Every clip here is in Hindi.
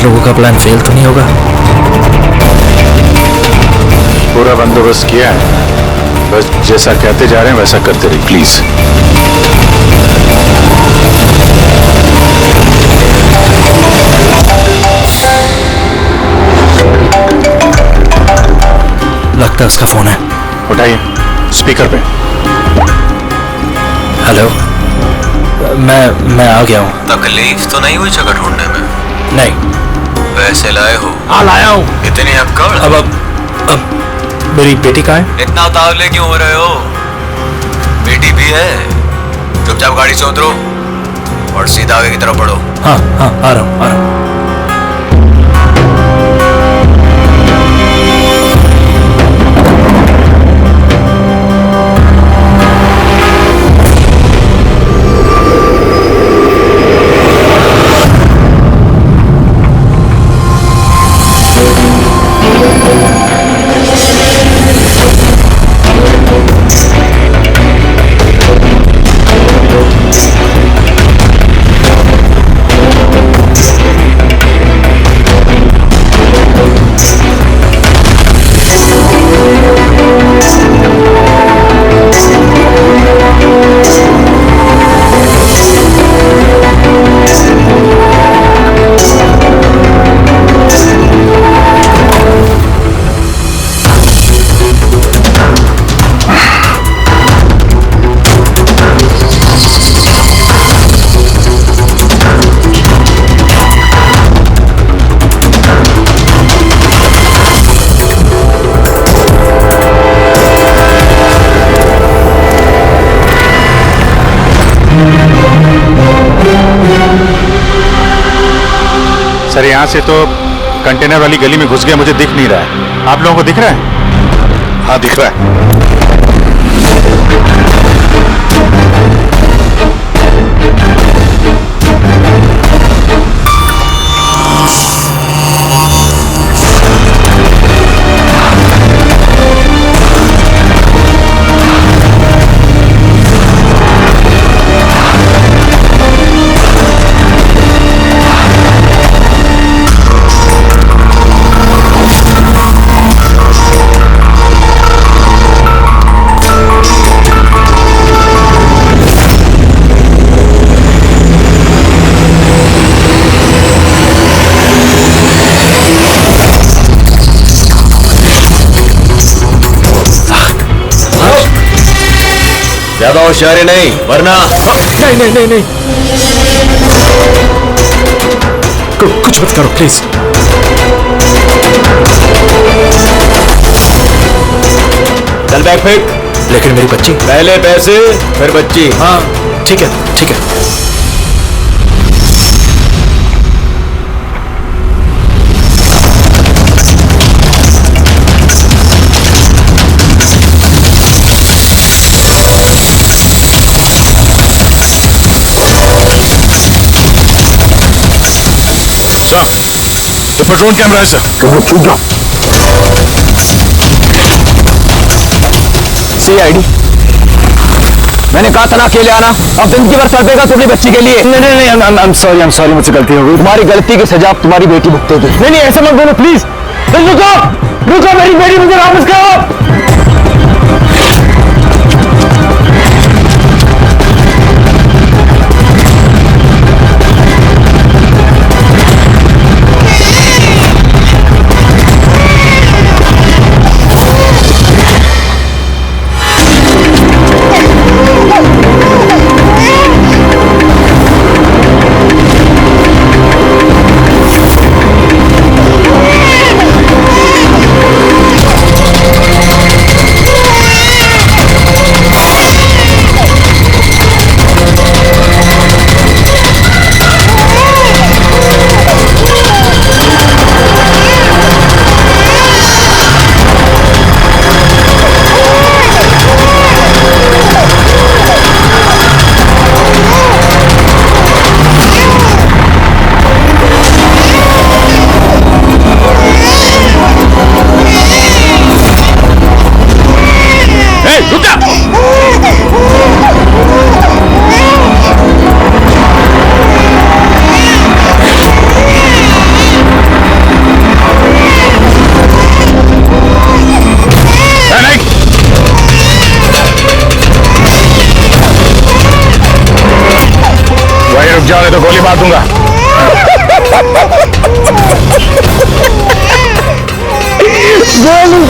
लोगों का प्लान फेल तो नहीं होगा? पूरा बंदोबस्त किया है, बस जैसा कहते जा रहे हैं वैसा करते रहिए प्लीज। लगता है उसका फोन है। उठाइए, स्पीकर पे। हेलो, मैं आ गया हूँ। तकलीफ तो नहीं हुई जगह ढूंढने में? नहीं। वैसे लाए हो? हाँ लाया हूँ। इतनी अक्कड़? अब मेरी बेटी कहाँ है? इतना उतावले क्यों हो रहे हो? बेटी भी है। चुपचाप गाड़ी से उतरो और सीधा आगे की तरफ बढ़ो। हाँ हाँ, आ रहा हूँ। सर यहाँ से तो कंटेनर वाली गली में घुस गया, मुझे दिख नहीं रहा है। आप लोगों को दिख रहा है? हाँ दिख रहा है। ज्यादा होशियारी नहीं वरना। नहीं। कुछ मत करो प्लीज। चल बैग फेंक। लेकिन मेरी बच्ची। पहले पैसे फिर बच्ची। हाँ ठीक है। ये पेट्रोल कैमरा है सर। CID, मैंने कहा था ना अकेले आना। अब जिंदगी भर तड़पेगा तो अपनी बच्ची के लिए। नहीं, आई एम सॉरी, मुझसे गलती हो गई। तुम्हारी गलती की सजा तुम्हारी बेटी भुगतेगी। नहीं, ऐसे मत बोलो प्लीज। रुको, मेरी बेटी मुझे वापस करो।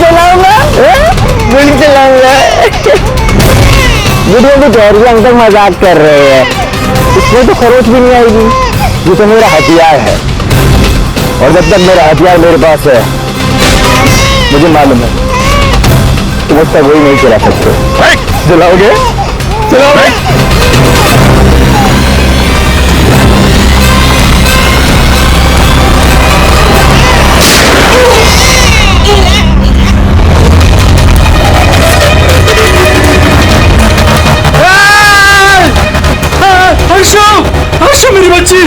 चलाऊंगा, गोली चलाऊंगा। वीडियो में जौहरी अंकल मजाक कर रहे हैं, इसमें तो खरोच भी नहीं आएगी। ये तो मेरा हथियार है, और जब तक मेरा हथियार मेरे पास है, मुझे मालूम है तुम उसका वही नहीं चला सकते। चलाओगे? चलाओगे? हर्षो मेरी बच्ची।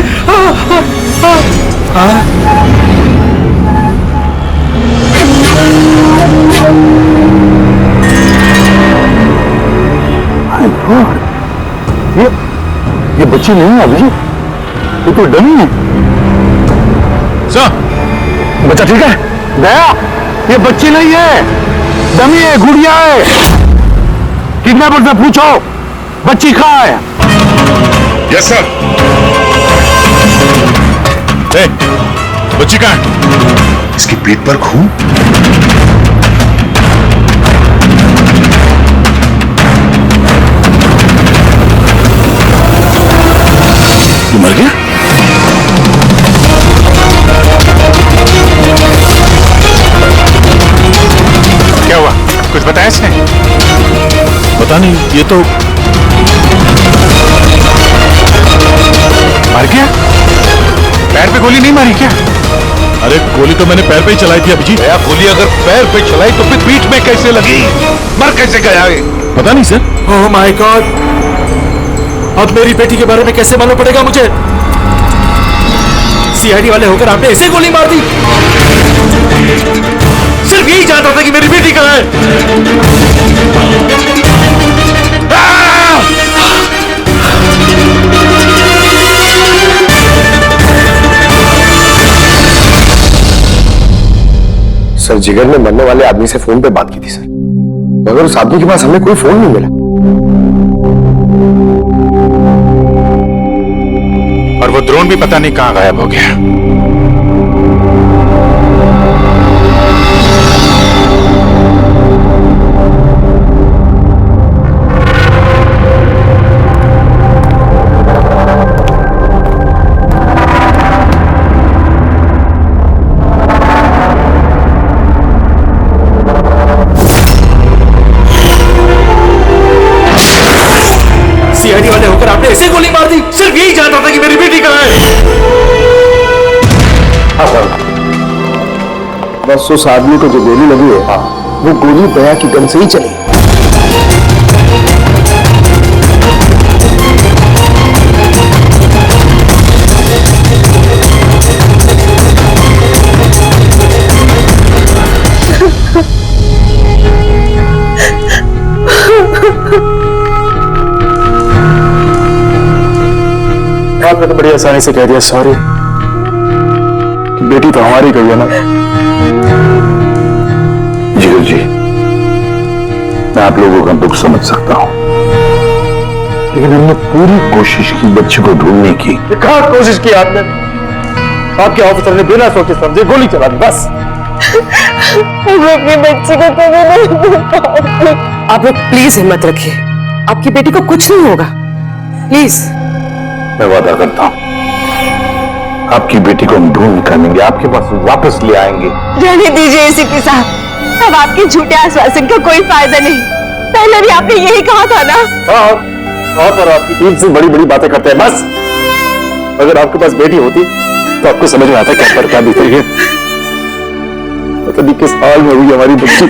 ये बच्ची नहीं है अभी, ये तो डमी है। सर, बच्चा ठीक है? दया, ये बच्ची नहीं है, डमी है, गुड़िया है। किडनैपर से पूछो बच्ची कहाँ है। Yes sir. बच्ची कहाँ है? इसके पेट पर खून। तू मर गया? क्या हुआ? कुछ बताया इसने? पता नहीं, ये तो मर गया? पैर पे गोली नहीं मारी क्या? अरे गोली तो मैंने पैर पे ही चलाई थी अभिजीत। भैया गोली अगर पैर पे चलाई तो फिर पीठ में कैसे लगी? मर कैसे गया ये? पता नहीं सर। ओह माय गॉड, अब मेरी बेटी के बारे में कैसे मालूम पड़ेगा मुझे? सीआईडी वाले होकर आपने ऐसे गोली मार दी? सिर्फ यही जानता था कि मेरी बेटी कहाँ है। सर, जिगर ने मरने वाले आदमी से फोन पे बात की थी सर, मगर उस आदमी के पास हमें कोई फोन नहीं मिला। और वो ड्रोन भी पता नहीं कहां गायब हो गया। सीआईडी वाले होकर आपने ऐसे गोली मार दी? सिर्फ यही जानता था कि मेरी बेटी कहाँ है। हाँ सर, बस उस आदमी को जो गोली लगी है, वो गोली दया की गन से ही चली। आपने तो बड़ी आसानी से कह दिया सॉरी। बेटी तो हमारी गई है ना। जिगर जी, मैं आप लोगों का दुख समझ सकता हूं, लेकिन हमने पूरी कोशिश की बच्ची को ढूंढने की। कहाँ कोशिश की आपने? आपके ऑफिसर ने बिना सोचे समझे गोली चला दी, बस। अपनी बच्ची को कभी नहीं भूल पाऊंगी। आप लोग प्लीज हिम्मत रखिए, आपकी बेटी को कुछ नहीं होगा, प्लीज। मैं वादा करता हूं, आपकी बेटी को हम ढूंढ निकालेंगे, आपके पास वापस ले आएंगे। रहने दीजिए एसीपी साहब, अब आपके झूठे आश्वासन का कोई फायदा नहीं। पहले भी आपने यही कहा था ना। और आपकी टीम से बड़ी बड़ी बातें करते हैं, बस। अगर आपके पास बेटी होती तो आपको समझ में आता क्या फर्क बीती है। पता नहीं किस हाल में हुई हमारी बच्ची।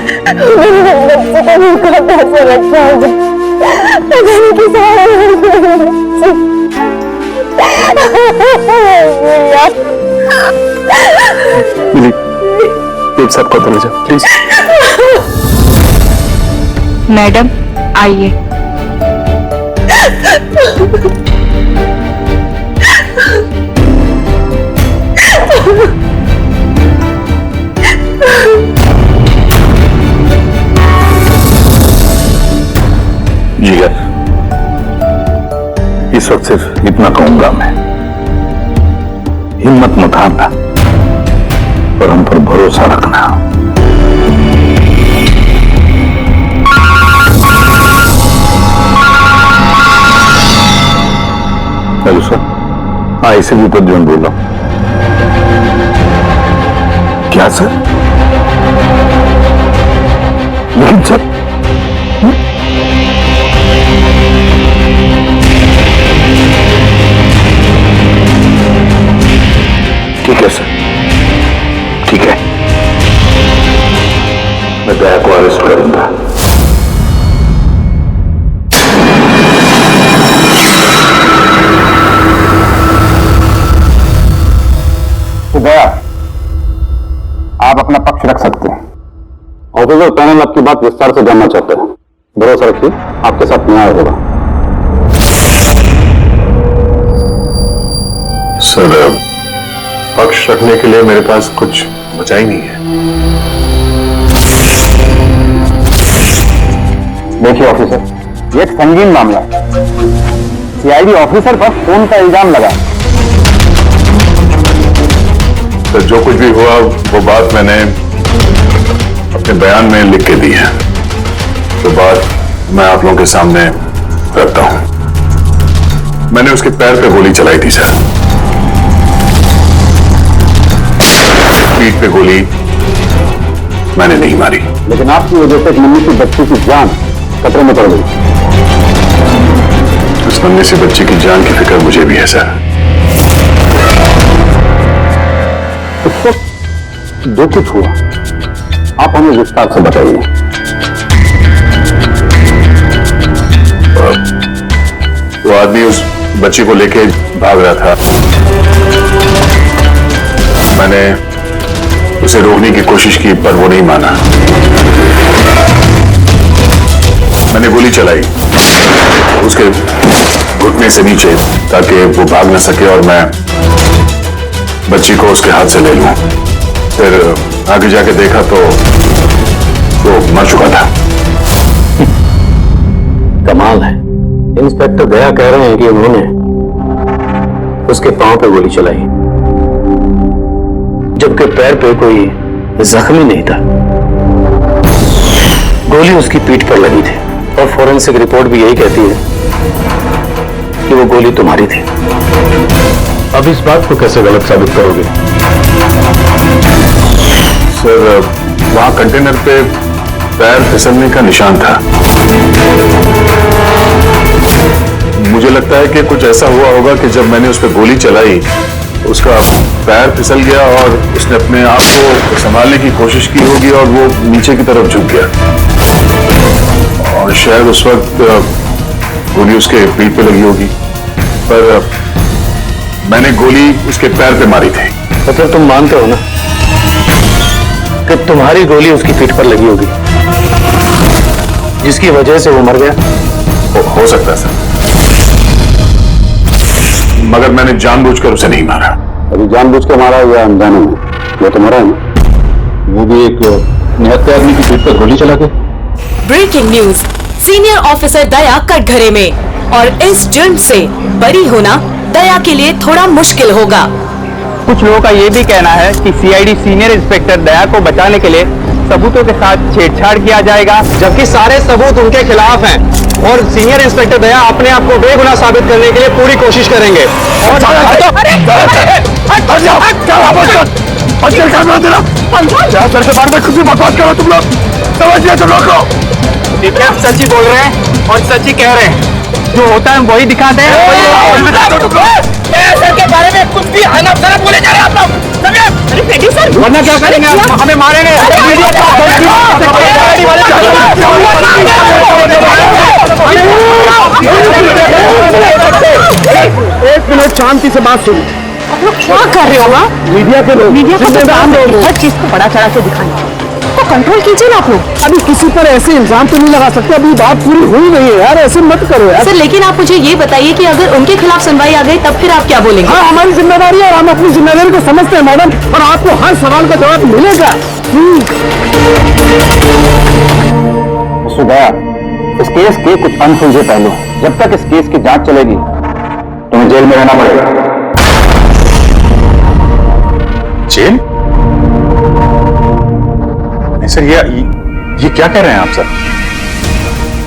प्लीज सबको अंदर ले जाओ, प्लीज। मैडम आइए। जिगर, इस वक्त सिर्फ इतना कहूंगा मैं, हिम्मत मत हारना और हम पर भरोसा रखना। हाँ, इसी के ऊपर जो बोल रहा हूं। क्या सर? लेकिन सर, ठीक है सर, ठीक है, मैं दया को अरेस्ट करूंगा। तो दया, आप अपना पक्ष रख सकते हैं। ऑफिसर पैनल आपकी बात विस्तार से जानना चाहते हैं। भरोसा रखिए, आपके साथ न्याय होगा। सर, पक्ष रखने के लिए मेरे पास कुछ बचा ही नहीं है। देखिए ऑफिसर, ये एक संगीन मामला है। सीआईडी ऑफिसर पर खून का इल्जाम लगा। सर, जो कुछ भी हुआ वो बात मैंने अपने बयान में लिख के दी है। तो बात मैं आप लोगों के सामने रखता हूं। मैंने उसके पैर पे गोली चलाई थी सर। पीठ पे गोली मैंने नहीं मारी। लेकिन आपकी वजह से एक नन्ही सी बच्ची की जान खतरे में पड़ गई। उस नन्ही सी बच्ची की जान की फिक्र मुझे भी है सर। उस वक्त जो कुछ हुआ आप हमें विस्तार से बताइए। वो आदमी उस बच्ची को लेके भाग रहा था। मैंने उसे रोकने की कोशिश की पर वो नहीं माना। मैंने गोली चलाई उसके घुटने से नीचे ताकि वो भाग न सके और मैं बच्ची को उसके हाथ से ले लूं। फिर आगे जाके देखा तो वो मर चुका था। कमाल है, इंस्पेक्टर दया कह रहे हैं कि उन्होंने उसके पांव पे गोली चलाई जबकि पैर पे कोई जख्मी नहीं था। गोली उसकी पीठ पर लगी थी और फॉरेंसिक रिपोर्ट भी यही कहती है कि वो गोली तुम्हारी थी। अब इस बात को कैसे गलत साबित करोगे? सर, वहां कंटेनर पे पैर फिसलने का निशान था। मुझे लगता है कि कुछ ऐसा हुआ होगा कि जब मैंने उस पर गोली चलाई उसका पैर फिसल गया और उसने अपने आप को संभालने की कोशिश की होगी और वो नीचे की तरफ झुक गया और शायद उस वक्त गोली उसके पीठ पे लगी होगी। पर मैंने गोली उसके पैर पे मारी थी। तो फिर तुम मानते हो ना कि तुम्हारी गोली उसकी पीठ पर लगी होगी जिसकी वजह से वो मर गया? हो सकता है सर, मगर मैंने जानबूझकर उसे नहीं मारा। अभी जानबूझ के मारा या अनजाने में, वो तो मरा है ना। वो भी एक निहत्थे आदमी की पीठ पर गोली चला के। ब्रेकिंग न्यूज, सीनियर ऑफिसर दया कटघरे में और इस जुर्म से बरी होना दया के लिए थोड़ा मुश्किल होगा। कुछ लोगों का ये भी कहना है कि सीआईडी सीनियर इंस्पेक्टर दया को बचाने के लिए सबूतों के साथ छेड़छाड़ किया जाएगा, जबकि सारे सबूत उनके खिलाफ हैं और सीनियर इंस्पेक्टर दया अपने आप को बेगुनाह साबित करने के लिए पूरी कोशिश करेंगे। सच ही बोल रहे हैं और सच ही कह रहे हैं, जो होता है वही दिखाते हैं। के बारे में कुछ भी अनअवसर बोले जा रहे हैं आप लोग। वरना क्या करेंगे? हमें मारेंगे। एक मिनट शांति से बात सुनो। आप लोग क्या कर रहे हो? मीडिया के लोग, मीडिया को तो काम दो, हर चीज को बड़ा चढ़ा के दिखाना को कंट्रोल कीजिए ना आप लोग। अभी किसी पर ऐसे इल्जाम तो नहीं लगा सकते, अभी बात पूरी हुई नहीं है यार, ऐसे मत करो यार। सर, लेकिन आप मुझे ये बताइए कि अगर उनके खिलाफ सुनवाई आ गई तब फिर आप क्या बोलेंगे? हाँ, हमारी जिम्मेदारी है और हम अपनी जिम्मेदारी को समझते हैं मैडम, और आपको हर सवाल का जवाब मिलेगा। दया, इस केस के कुछ अनसुलझे पहलू, जब तक इस केस की जांच चलेगी तुम्हें जेल में रहना पड़ेगा। जेल? नहीं सर, ये क्या कह रहे हैं आप सर?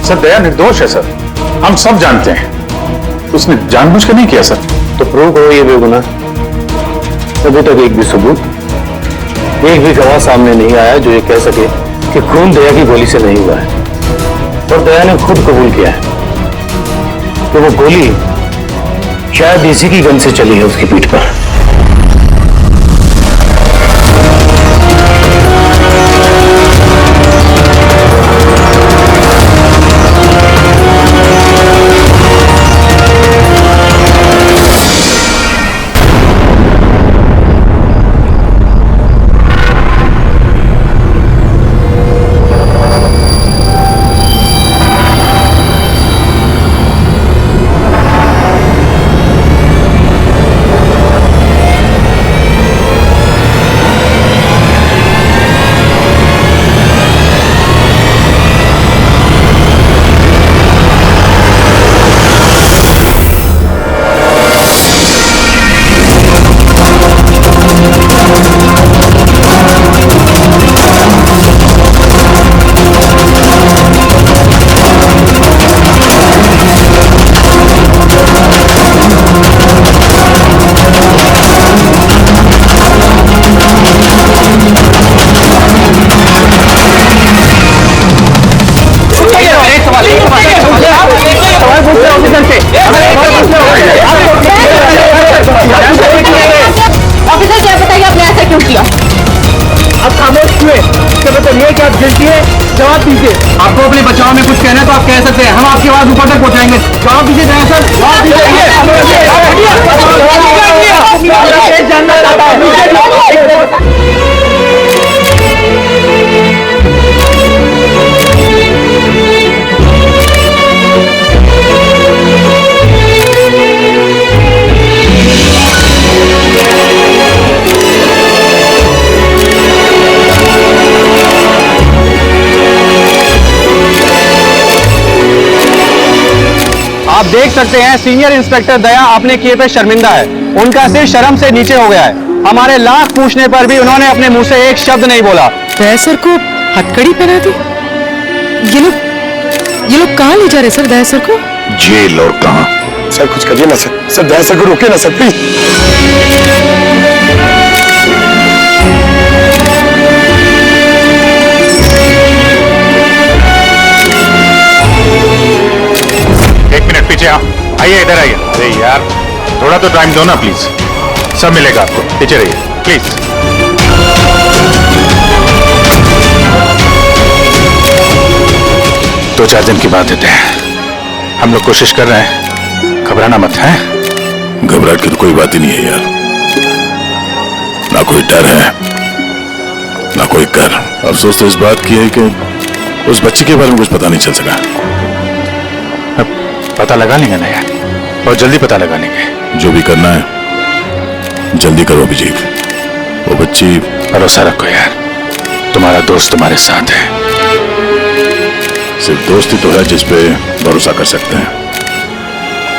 सर, दया निर्दोष है सर, हम सब जानते हैं। उसने जानबूझ कर नहीं किया सर। तो प्रूव करो ये बेगुनाह। अभी तक एक भी सबूत, एक भी गवाह सामने नहीं आया जो ये कह सके कि खून दया की गोली से नहीं हुआ है। और दया ने खुद कबूल किया है कि वो गोली शायद इसी की गन से चली है उसकी पीठ पर। ऑफिसर क्या बताइए आपने ऐसा क्यों किया? आप खामोश हुए, इसका मतलब ये कि आप गिल्टी है। जवाब दीजिए। आपको अपने बचाव में कुछ कहना है तो आप कह सकते हैं, हम आपकी आवाज ऊपर तक पहुंचाएंगे। जवाब दीजिए दया सर, जवाब दीजिए। जानना चाहता है। आप देख सकते हैं सीनियर इंस्पेक्टर दया अपने किए पे शर्मिंदा है। उनका सिर शर्म से नीचे हो गया है। हमारे लाख पूछने पर भी उन्होंने अपने मुंह से एक शब्द नहीं बोला। दया सर को हथकड़ी पहना दी। ये लोग कहाँ ले जा रहे सर दया सर को? जेल और कहां? सर कुछ करिए ना सर, सर दया सर को रोके ना सर प्लीज। एक मिनट पीछे आओ, आइए इधर आइए। अरे यार थोड़ा तो टाइम दो ना प्लीज, सब मिलेगा आपको। पीछे रहिए प्लीज। दो चार दिन की बात है, हम लोग कोशिश कर रहे हैं, घबराना मत है। घबराहट की तो कोई बात ही नहीं है यार, ना कोई डर है ना कोई कर। अफसोस तो इस बात की है कि उस बच्ची के बारे में कुछ पता नहीं चल सका। पता लगा लेंगे ना यार, बहुत जल्दी पता लगा लेंगे। जो भी करना है जल्दी करो अभिजीत। वो बच्ची, भरोसा रखो यार, तुम्हारा दोस्त तुम्हारे साथ है। सिर्फ दोस्ती तो है जिस पे भरोसा कर सकते हैं।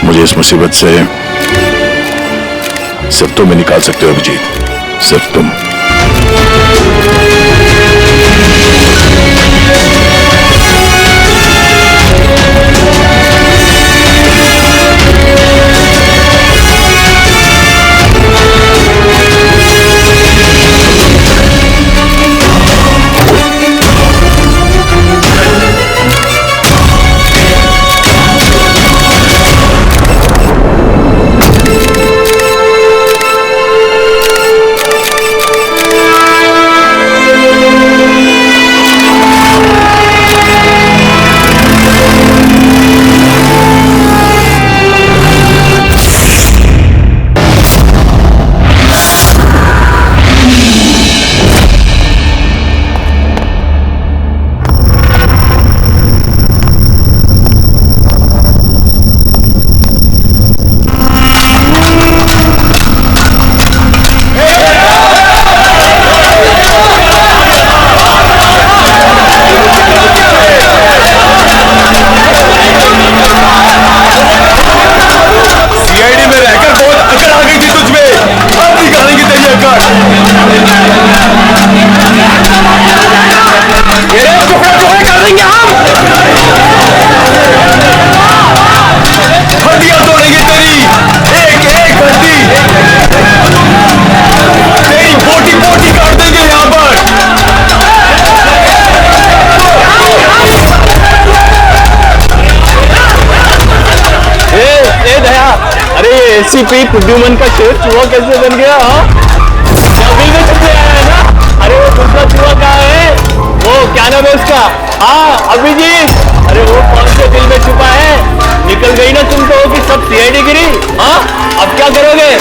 मुझे इस मुसीबत से सिर्फ तुम ही निकाल सकते हो अभिजीत, सिर्फ तुम। टैक्सी पे प्रद्युमन का शेर चूहा कैसे बन गया? क्या बिल में छुपे आया है ना? अरे वो दूसरा चूहा कहाँ है? वो क्या नाम है उसका? हाँ अभिजीत। अरे वो कौन से बिल में छुपा है? निकल गई ना तुम तो कि सब सीआईडी गिरी। हाँ अब क्या करोगे?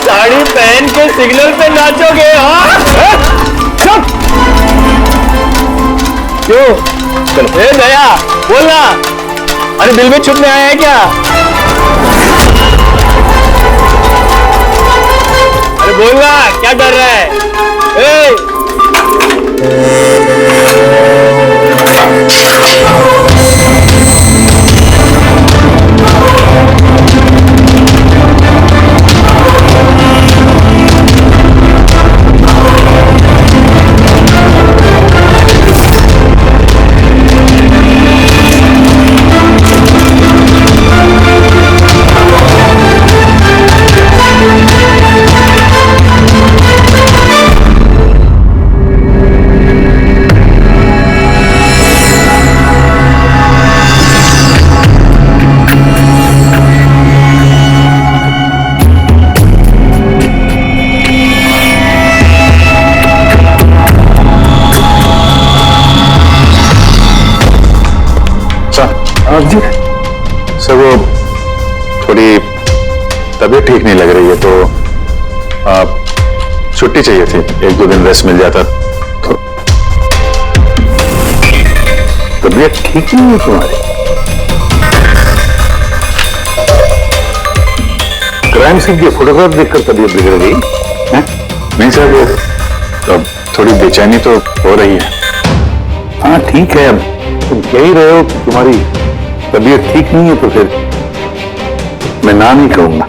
साड़ी पहन के सिग्नल पे नाचोगे? हाँ क्यों? चलो ए दया बोलना। अरे बिल में छुपने आया है क्या? अरे बोलना, क्या डर रहा है? सर वो थोड़ी तबीयत ठीक नहीं लग रही है तो छुट्टी चाहिए थी, 1-2 दिन रेस्ट मिल जाता तो। तबीयत ठीक नहीं है तुम्हारी? क्राइम सीन की फोटोग्राफ देखकर तबीयत बिगड़ गई है? नहीं सर वो तो थोड़ी बेचैनी तो हो रही है। हाँ ठीक है, अब तुम कह ही रहे हो कि तुम्हारी तबीयत ठीक नहीं है तो फिर मैं ना नहीं कहूंगा।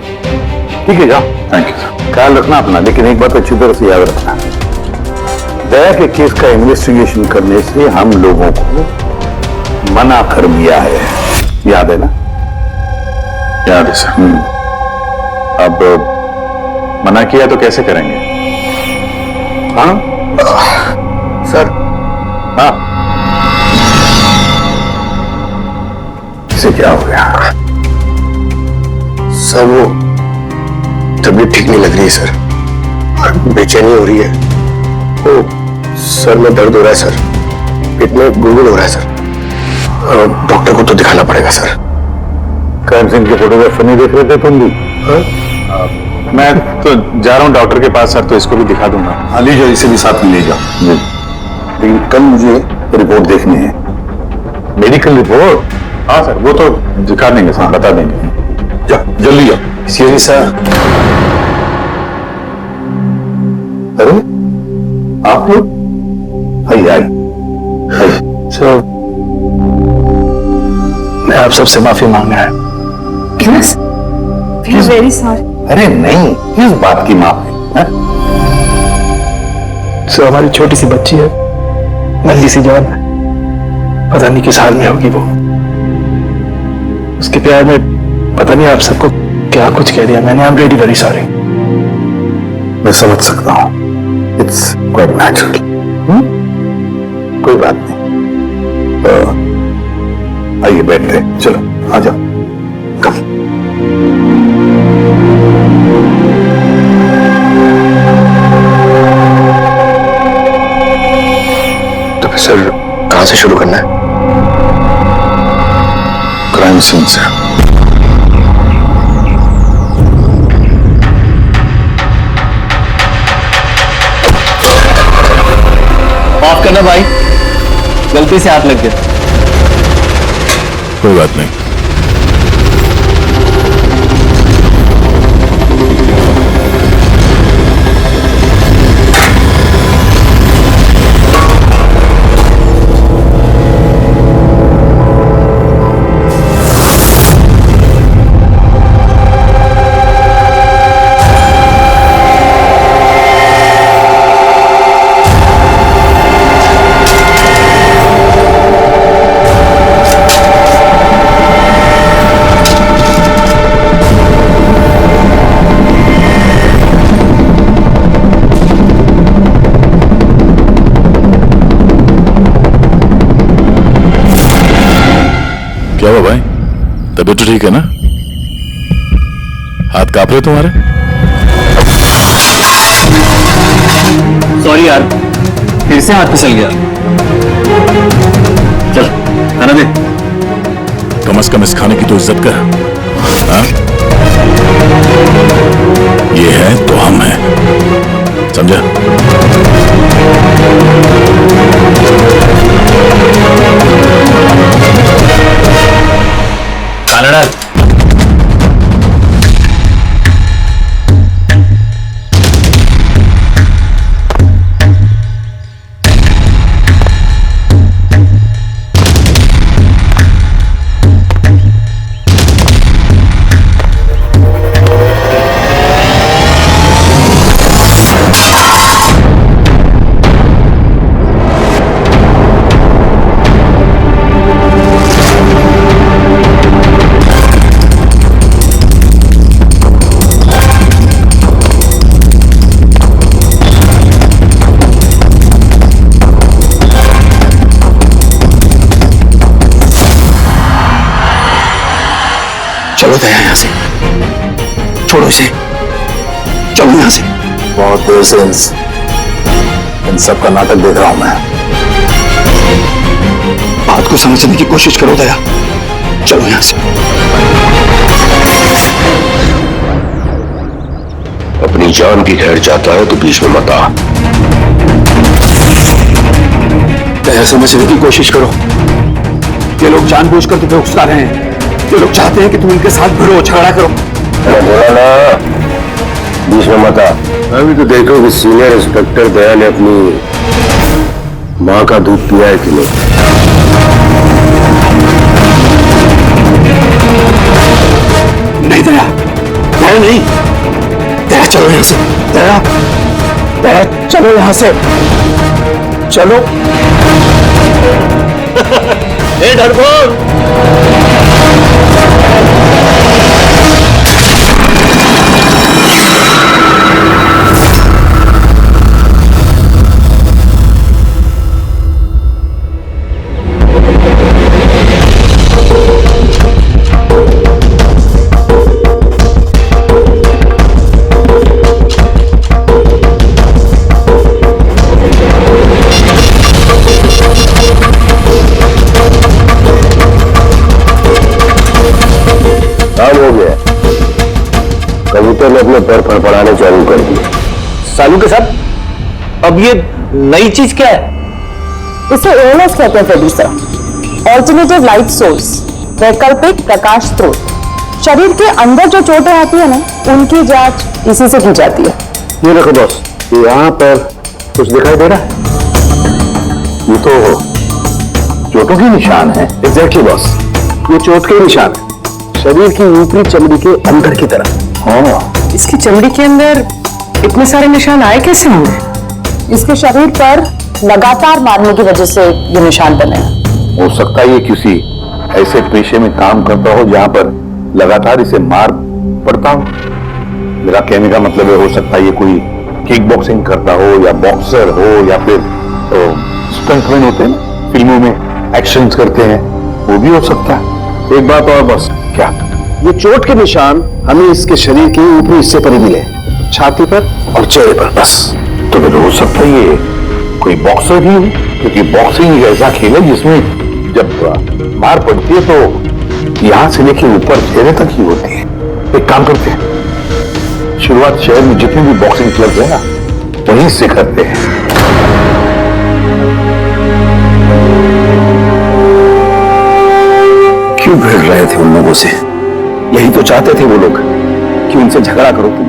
ठीक है जाओ। Thank you sir. ख्याल रखना अपना, लेकिन एक बात अच्छी तरह से याद रखना, दया के केस का इन्वेस्टिगेशन करने से हम लोगों को मना कर दिया है, याद है ना? याद है सर। अब मना किया तो कैसे करेंगे? हाँ सर। हाँ इसे क्या हो गया? सर वो तबीयत ठीक नहीं लग रही है सर, बेचैनी हो रही है, वो सर में दर्द हो रहा है सर, पेट में गुड़गुड़ हो रहा है सर, डॉक्टर को तो दिखाना पड़ेगा सर। क्राइम सीन के फोटोग्राफर नहीं देख रहे थे तुम भी? मैं तो जा रहा हूँ डॉक्टर के पास सर, तो इसको भी दिखा दूंगा। हाँ लीजिए, इसे भी साथ में ले जाओ। लेकिन कल मुझे रिपोर्ट देखनी है। Medical report? हाँ सर वो तो दिखा देंगे सर, बता देंगे। जाओ जल्दी जाओ। CID sir. अरे आप लोग? आई सर, मैं आप सबसे माफी मांगना है। Very sorry. अरे नहीं, किस बात की माफी? सर हमारी छोटी सी बच्ची है, नन्ही सी जान, पता नहीं किस हाल में होगी वो। उसके प्यार में पता नहीं आप सबको क्या कुछ कह दिया मैंने। I am really very sorry. मैं समझ सकता हूँ, इट्स क्वाइट नेचुरल। कोई बात नहीं, आइए बैठते हैं। चलो आ जाओ। कम तो फिर सर कहां से शुरू करना है? क्राइम सीन से। माफ करना भाई, गलती से हाथ लग गया। कोई बात नहीं। क्या हुआ भाई, तबीयत तो ठीक है ना? हाथ कांप रहे तुम्हारे? सॉरी यार, फिर से हाथ फिसल गया। चल खाना दे। कम से कम इस खाने की तो इज्जत कर। हाँ? ये है तो हम हैं, समझा? खाना डाल। चलो दया यहां से, छोड़ो इसे, चलो यहां से। बहुत देर से इन सब का नाटक देख रहा हूं मैं। बात को समझने की कोशिश करो दया, चलो यहां से। अपनी जान की खैर चाहता है तो बीच में मत आ। दया समझने की कोशिश करो। ये लोग जानबूझकर तुम्हें उकसा रहे हैं। ये लोग चाहते हैं कि तुम इनके साथ भिड़ो, झगड़ा करो। बोला ना, बीच में मत आ। अभी तो देखो कि सीनियर इंस्पेक्टर दया ने अपनी मां का दूध पिया है कि नहीं। नहीं दया, दया नहीं, दया चलो यहां से। दया, दया चलो यहां से, चलो। ए डरपोक, हो गया। कबूतर ने अपने पैर फड़फड़ाने चालू कर दिए। सालू के साथ अब ये नई चीज क्या है? इसे ओएलएस कहते हैं प्रोड्यूसर, ऑल्टरनेटिव लाइट सोर्स, वैकल्पिक प्रकाश स्रोत। शरीर के अंदर जो चोटें आती है ना, उनकी जांच इसी से की जाती है। ये देखो बॉस, यहाँ पर कुछ दिखाई दे रहा है? ये तो चोटों के निशान है। एग्जैक्टली बॉस, ये चोट के निशान है, शरीर की ऊपरी चमड़ी के अंदर की तरफ। हाँ, इसकी चमड़ी के अंदर इतने सारे निशान आए कैसे होंगे? इसके शरीर पर लगातार मारने की वजह से ये निशान बने हैं। हो सकता है ये किसी ऐसे पेशे में काम करता हो जहां पर लगातार इसे मार पड़ता हो। मेरा कहने का मतलब है, हो सकता है ये कोई किक बॉक्सिंग करता हो या बॉक्सर हो या फिर स्टंटमैन होते हैं ना, फिल्मों में एक्शंस करते हैं, वो भी हो सकता है। एक बात और बॉस, क्या? ये चोट के निशान हमें इसके शरीर के ऊपरी हिस्से पर ही मिले, छाती पर और चेहरे पर बस। तो फिर हो सकता है ये कोई बॉक्सर भी है, क्योंकि बॉक्सिंग एक ऐसा खेल है जिसमें जब मार पड़ती है तो यहां से लेके ऊपर चेहरे तक ही होती है। एक काम करते हैं, शुरुआत शहर में जितने भी बॉक्सिंग क्लब है ना, वहीं से करते हैं। क्यों भिड़ रहे थे उन लोगों से? यही तो चाहते थे वो लोग कि उनसे झगड़ा करो तुम।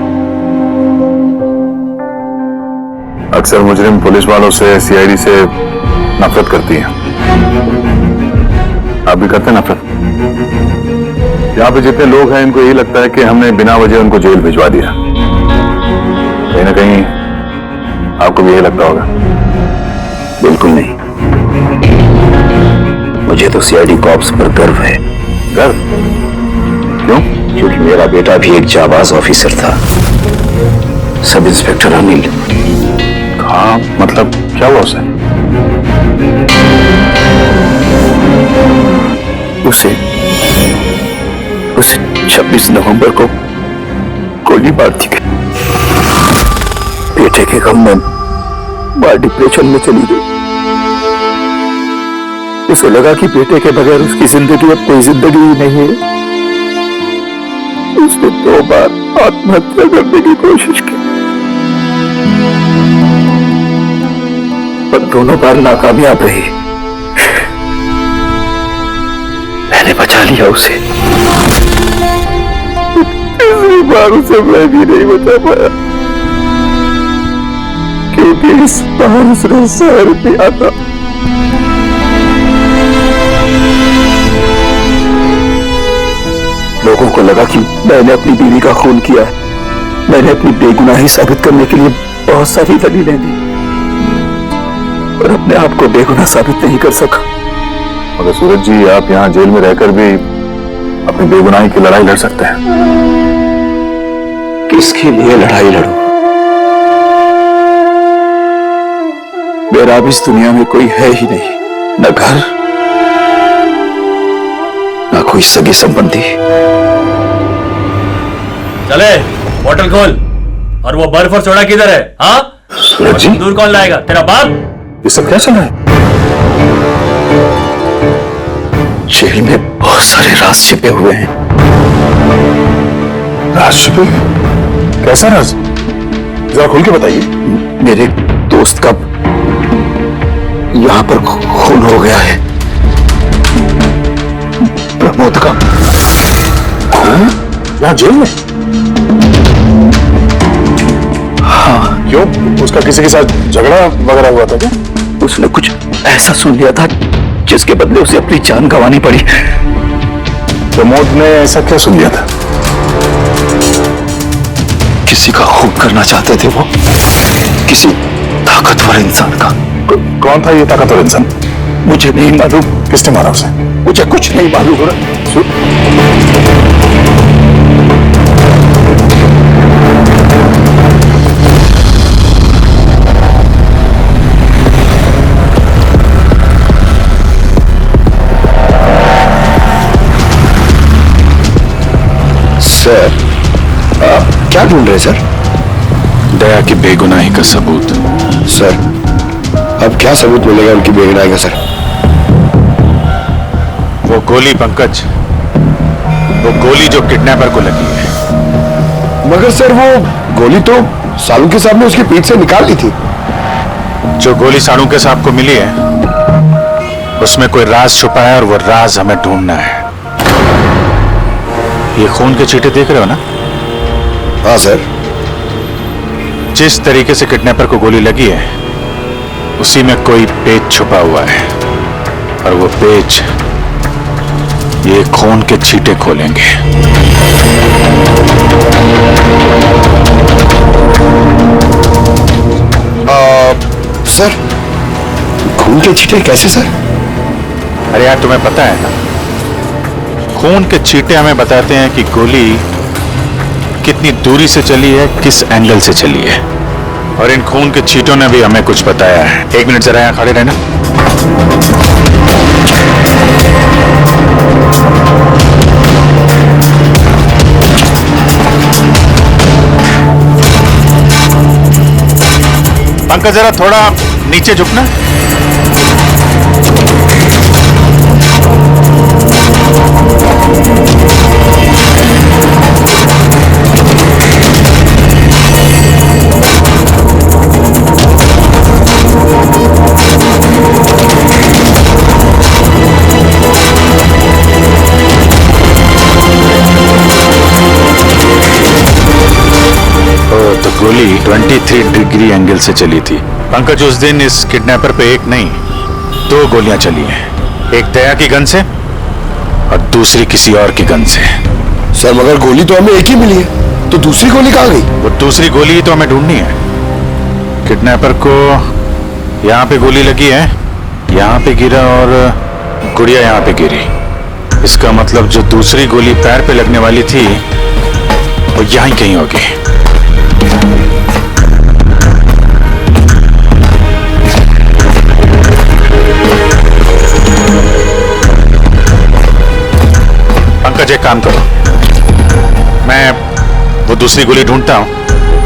अक्सर मुजरिम पुलिस वालों से, सीआईडी से नफरत करती है। आप भी करते हैं नफरत? यहाँ पे जितने लोग हैं, इनको यही लगता है कि हमने बिना वजह उनको जेल भिजवा दिया। कहीं ना कहीं आपको भी यही लगता होगा। बिल्कुल नहीं, मुझे तो सीआईडी कॉप्स पर गर्व है। गर्व? क्यों? क्योंकि मेरा बेटा भी एक जाबाज ऑफिसर था, सब इंस्पेक्टर अनिल। हाँ, मतलब क्या हुआ उसे? उसे 26 नवंबर को गोली मार दी गई। बेटे के गम में मां डिप्रेशन में चली गई। उसे लगा कि बेटे के बगैर उसकी जिंदगी अब कोई जिंदगी ही नहीं है। उसने 2 बार आत्महत्या करने की कोशिश की, पर दोनों बार नाकामयाब रही। मैंने बचा लिया उसे। तीसरी बार उसे मैं भी नहीं बचा पाया, क्योंकि इस बार उसने शहर किया था। लोगों को लगा कि मैंने अपनी बीवी का खून किया है। मैंने अपनी बेगुनाही साबित करने के लिए बहुत सारी दलीलें दी, और अपने आप को बेगुनाह साबित नहीं कर सका। मगर सूरज जी, आप यहाँ जेल में रहकर भी अपनी बेगुनाही की लड़ाई लड़ सकते हैं। किसके लिए लड़ाई लड़ूं? मेरा अब इस दुनिया में कोई है ही नहीं, न घर, न कोई सगे संबंधी। चले बोतल खोल। और वो बर्फ और सोडा किधर है? हाँ सूरज जी, दूर कौन लाएगा? तेरा बाप? ये सब क्या चल रहा है? जेल में बहुत सारे राज छिपे हुए हैं। राज छिपे? कैसा राज? जरा खुल के बताइए। मेरे दोस्त का यहां पर खून हो गया है, प्रमोद का। यहाँ जेल में? हाँ। क्यों? उसका किसी के साथ झगड़ा वगैरह हुआ था क्या? उसने कुछ ऐसा सुन लिया था जिसके बदले उसे अपनी जान गंवानी पड़ी। प्रमोद ने ऐसा क्या सुन लिया था? किसी का खून करना चाहते थे वो, किसी ताकतवर इंसान का। कौन था ये ताकतवर इंसान? मुझे नहीं मालूम। किसने मारा उसे? मुझे कुछ नहीं मालूम हो रहा। सर, आप क्या ढूंढ रहे हैं सर? दया की बेगुनाही का सबूत। सर, अब क्या सबूत मिलेगा उनकी बेगुनाही का सर? वो गोली पंकज, वो गोली जो किडनैपर को लगी है। मगर सर, वो गोली तो सालुंके साहब ने उसकी पीठ से निकाल ली थी। जो गोली सालुंके साहब को मिली है, उसमें कोई राज छुपा है, और वो राज हमें ढूंढना है। ये खून के छींटे देख रहे हो ना? हाँ सर। जिस तरीके से किडनैपर को गोली लगी है, उसी में कोई पेच छुपा हुआ है, और वो पेच ये खून के छींटे खोलेंगे। सर, खून के छींटे कैसे सर? अरे यार, तुम्हें पता है ना, खून के छींटे हमें बताते हैं कि गोली कितनी दूरी से चली है, किस एंगल से चली है। और इन खून के छींटों ने भी हमें कुछ बताया है। 1 मिनट जरा यहाँ खड़े रहना। पंकज, जरा थोड़ा नीचे झुकना। गोली 23 डिग्री एंगल से चली थी। पंकज, उस दिन इस किडनैपर पे 1 नहीं 2 गोलियां चली हैं। एक दया की गन से और दूसरी किसी और की गन से। सर, मगर गोली तो हमें एक ही मिली है, तो दूसरी गोली कहाँ गई? वो दूसरी गोली ही तो हमें ढूंढनी है। किडनैपर को यहाँ पे गोली लगी है, यहाँ पे गिरा, और गुड़िया यहाँ पे गिरी। इसका मतलब जो दूसरी गोली पैर पे लगने वाली थी, वो यहीं कहीं होगी। पंकज, एक काम करो, मैं वो दूसरी गोली ढूंढता हूँ,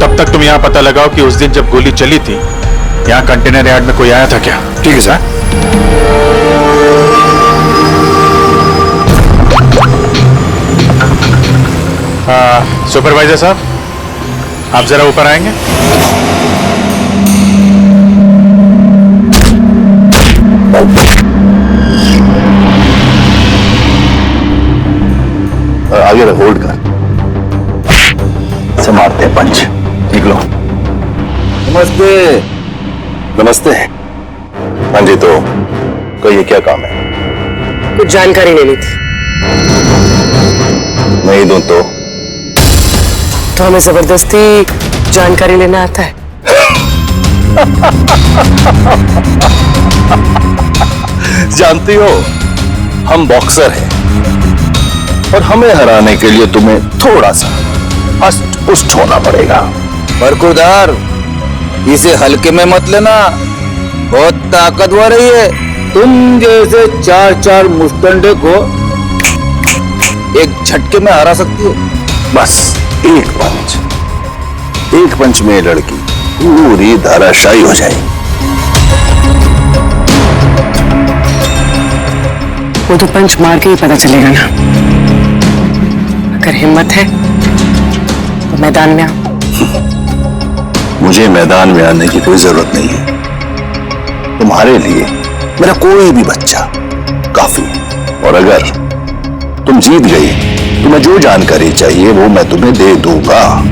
तब तक तुम यहाँ पता लगाओ कि उस दिन जब गोली चली थी यहाँ कंटेनर यार्ड में कोई आया था क्या। ठीक है सर। सुपरवाइजर साहब, आप जरा ऊपर आएंगे। आगे होल्ड कर, से मारते हैं पंच। निकलो। नमस्ते। नमस्ते। हाँ जी, तो कहिए क्या काम है? कुछ जानकारी लेनी थी। नहीं दूं तो हमें जबरदस्ती जानकारी लेना आता है? जानती हो, हम बॉक्सर हैं और हमें हराने के लिए तुम्हें थोड़ा सा हष्ट पुष्ट होना पड़ेगा। बरखुरदार, इसे हल्के में मत लेना, बहुत ताकतवर है ये। तुम जैसे 4-4 मुस्टंडे को एक झटके में हरा सकती हो। बस एक पंच में लड़की पूरी धाराशायी हो जाएगी। वो तो पंच मार के ही पता चलेगा ना। अगर हिम्मत है तो मैदान में आओ। मुझे मैदान में आने की कोई जरूरत नहीं है। तुम्हारे लिए मेरा कोई भी बच्चा काफी। और अगर तुम जीत गई, तुम्हें जो जानकारी चाहिए वो मैं तुम्हें दे दूंगा।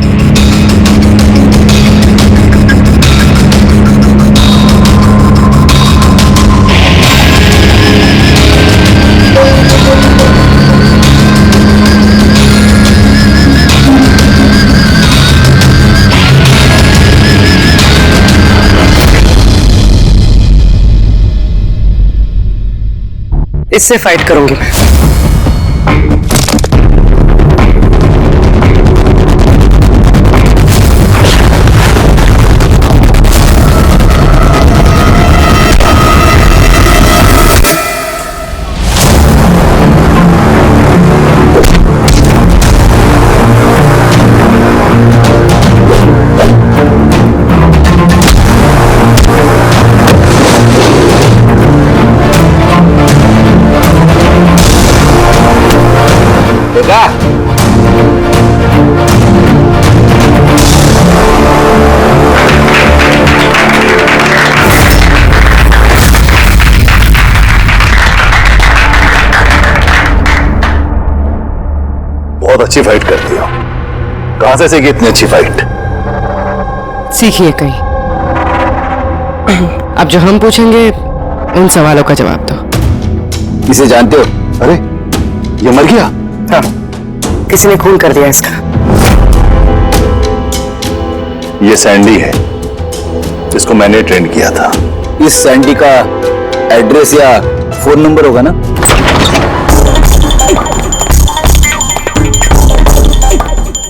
इससे फाइट करूंगी मैं। बहुत अच्छी फाइट करती हो। कहां से सीखी इतनी अच्छी फाइट? सीखिए कहीं। अब जो हम पूछेंगे उन सवालों का जवाब दो। इसे जानते हो? अरे ये मर गया? हाँ, किसी ने खून कर दिया इसका। ये सैंडी है जिसको मैंने ट्रेन किया था। इस सैंडी का एड्रेस या फोन नंबर होगा ना?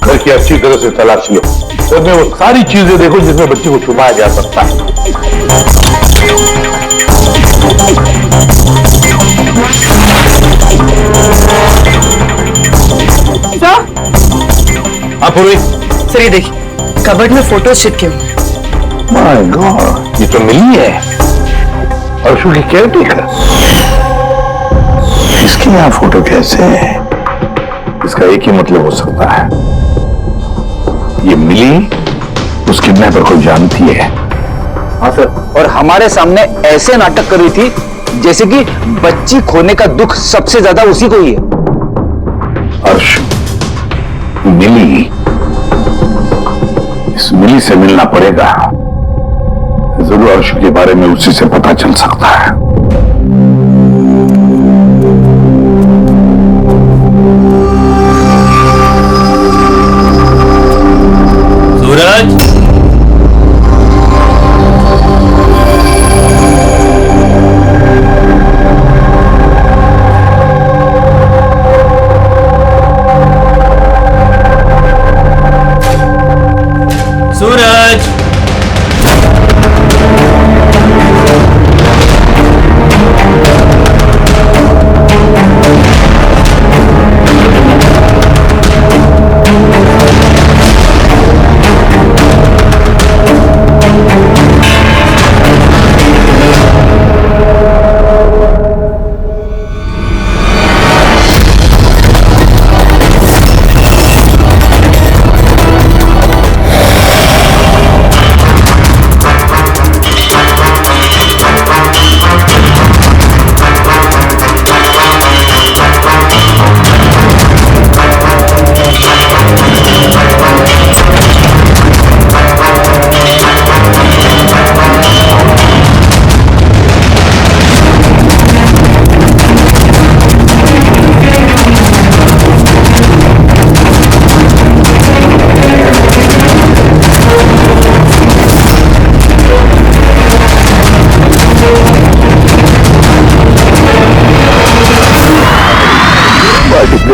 घर की अच्छी तरह से तलाश लो, उसमें वो सारी चीजें देखो जिसमें बच्ची को छुपाया जा सकता है। सर ये देखिए, कबर्ड में फोटोज चिपके हुए हैं। माय गॉड, ये तो मिली है अर्शु की केयरटेकर। इसके यहाँ फोटो कैसे है? इसका एक ही मतलब हो सकता है, ये मिली उस किडनैपर को जानती है। हाँ सर, और हमारे सामने ऐसे नाटक कर रही थी जैसे कि बच्ची खोने का दुख सबसे ज्यादा उसी को ही है। अर्श, मिली, इस मिली से मिलना पड़ेगा। जरूर अर्श के बारे में उसी से पता चल सकता है। सूरज, सूरज,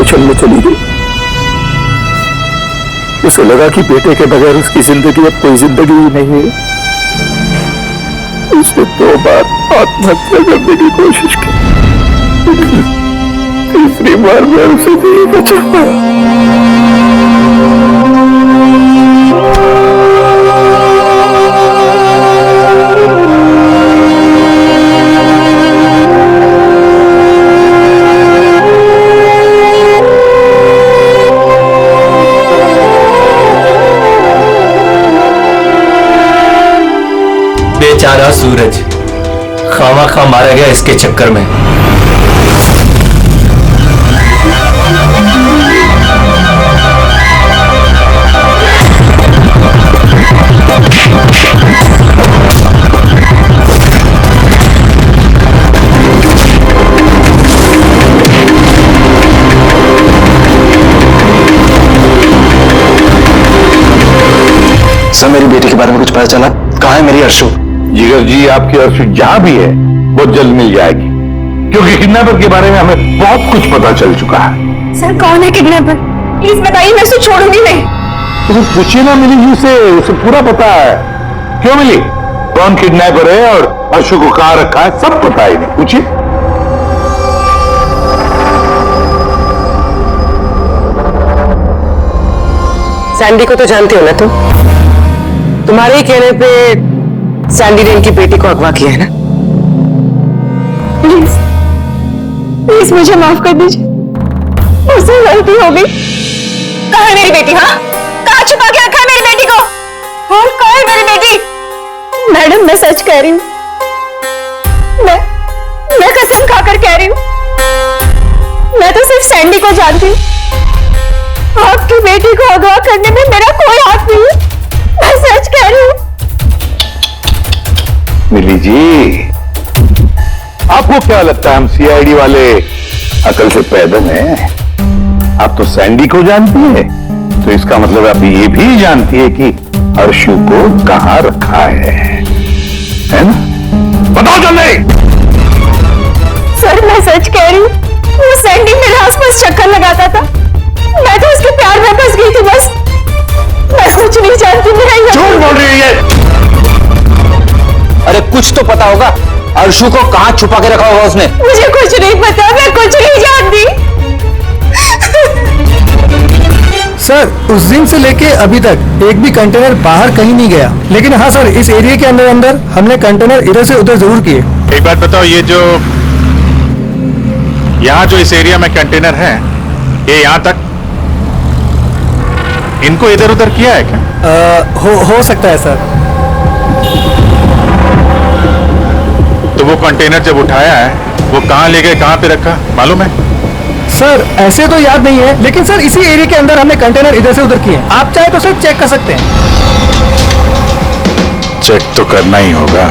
क्षण में चली गई। उसे लगा कि बेटे के बगैर उसकी जिंदगी अब कोई जिंदगी ही नहीं है। उसने 2 बार आत्महत्या करने की कोशिश की, तीसरी बार मैं उसे नहीं बचा पाया। बेचारा सूरज खामा मारा गया इसके चक्कर में। सर मेरी बेटी के बारे में कुछ पता चला? कहाँ है मेरी अर्शु? जिगर जी, आपकी अर्शु जहां भी है बहुत जल्द मिल जाएगी, क्योंकि किडनैपर के बारे में हमें बहुत कुछ पता चल चुका है। सर कौन है किडनैपर? प्लीज बताइए, मैं उसे छोड़ूंगी नहीं। तो पूछिए ना मिली जी से, उसे पूरा पता है। क्यों मिली, कौन किडनैपर है और अर्शु को कहां रखा है सब पता है, नहीं पूछिए। सैंडी को तो जानते हो ना तुम? तुम्हारे ही कहने पे सैंडी ने इनकी बेटी को अगवा किया है ना? प्लीज प्लीज मुझे माफ कर दीजिए, मुझसे गलती हो गई। कहाँ है मेरी बेटी? हाँ, कहाँ छुपा के रखा है मेरी बेटी को? और कहाँ है मेरी बेटी? मैडम मैं सच कह रही हूँ, मैं कसम खाकर कह रही हूँ, मैं तो सिर्फ सैंडी को जानती हूँ। आपकी बेटी को अगवा करने में मेरा कोई हाथ नहीं है, मैं सच कह रही हूँ। मिली जी, आपको क्या लगता है हम सीआईडी वाले अकल से पैदल हैं? आप तो सैंडी को जानती है, तो इसका मतलब आप ये भी जानती है कि अर्शु को कहां रखा है ना? बताओ जल्दी। सर मैं सच कह रही हूँ, वो सैंडी मेरे आसपास चक्कर लगाता था, मैं तो उसके प्यार में फंस गई थी बस। मैं कुछ नहीं जानती। झूठ बोल रही है। अरे कुछ तो पता होगा, अर्शु को कहाँ छुपा के रखा होगा उसने? मुझे कुछ नहीं पता, मैं कुछ नहीं जानती। सर उस दिन से लेके अभी तक एक भी कंटेनर बाहर कहीं नहीं गया, लेकिन हाँ सर इस एरिया के अंदर अंदर हमने कंटेनर इधर से उधर जरूर किए। एक बात बताओ, ये जो यहाँ जो इस एरिया में कंटेनर है, ये यहाँ तक इनको इधर उधर किया है क्या? हो सकता है सर। तो वो कंटेनर जब उठाया है वो कहाँ ले गए, कहाँ पे रखा मालूम है? सर ऐसे तो याद नहीं है, लेकिन सर इसी एरिया के अंदर हमने कंटेनर इधर से उधर किए हैं। आप चाहे तो सर चेक कर सकते हैं। चेक तो करना ही होगा।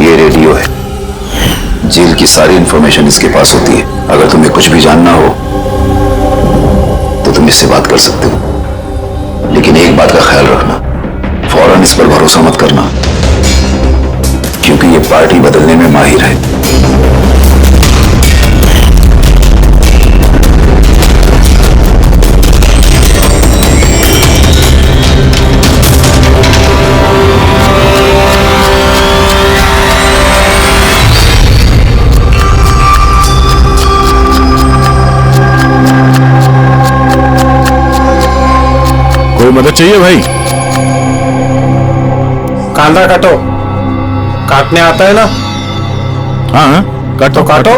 ये रेडियो है, जेल की सारी इंफॉर्मेशन इसके पास होती है। अगर तुम्हें कुछ भी जानना हो तो तुम इससे बात कर सकते हो, लेकिन एक बात का ख्याल रखना, फौरन इस पर भरोसा मत करना, क्योंकि ये पार्टी बदलने में माहिर है। कोई मदद चाहिए भाई? कांदा काटो, काटने आता है ना? हाँ काटो काटो।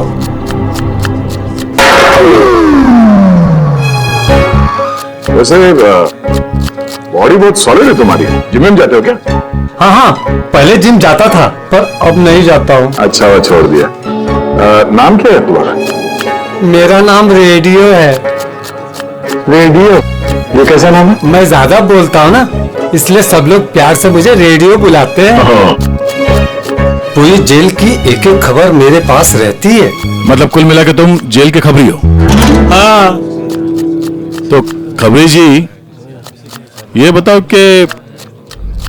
वैसे बॉडी बहुत सॉलिड है तुम्हारी। जिम में जाते हो क्या? हाँ हाँ पहले जिम जाता था, पर अब नहीं जाता हूँ। अच्छा वो छोड़ दिया। नाम क्या है तुम्हारा? मेरा नाम रेडियो है। रेडियो? ये कैसा नाम है? मैं ज्यादा बोलता हूँ ना, इसलिए सब लोग प्यार से मुझे रेडियो बुलाते हैं। पूरी जेल की एक एक खबर मेरे पास रहती है। मतलब कुल मिला के तुम जेल के खबरी हो? हाँ। तो खबरी जी ये बताओ कि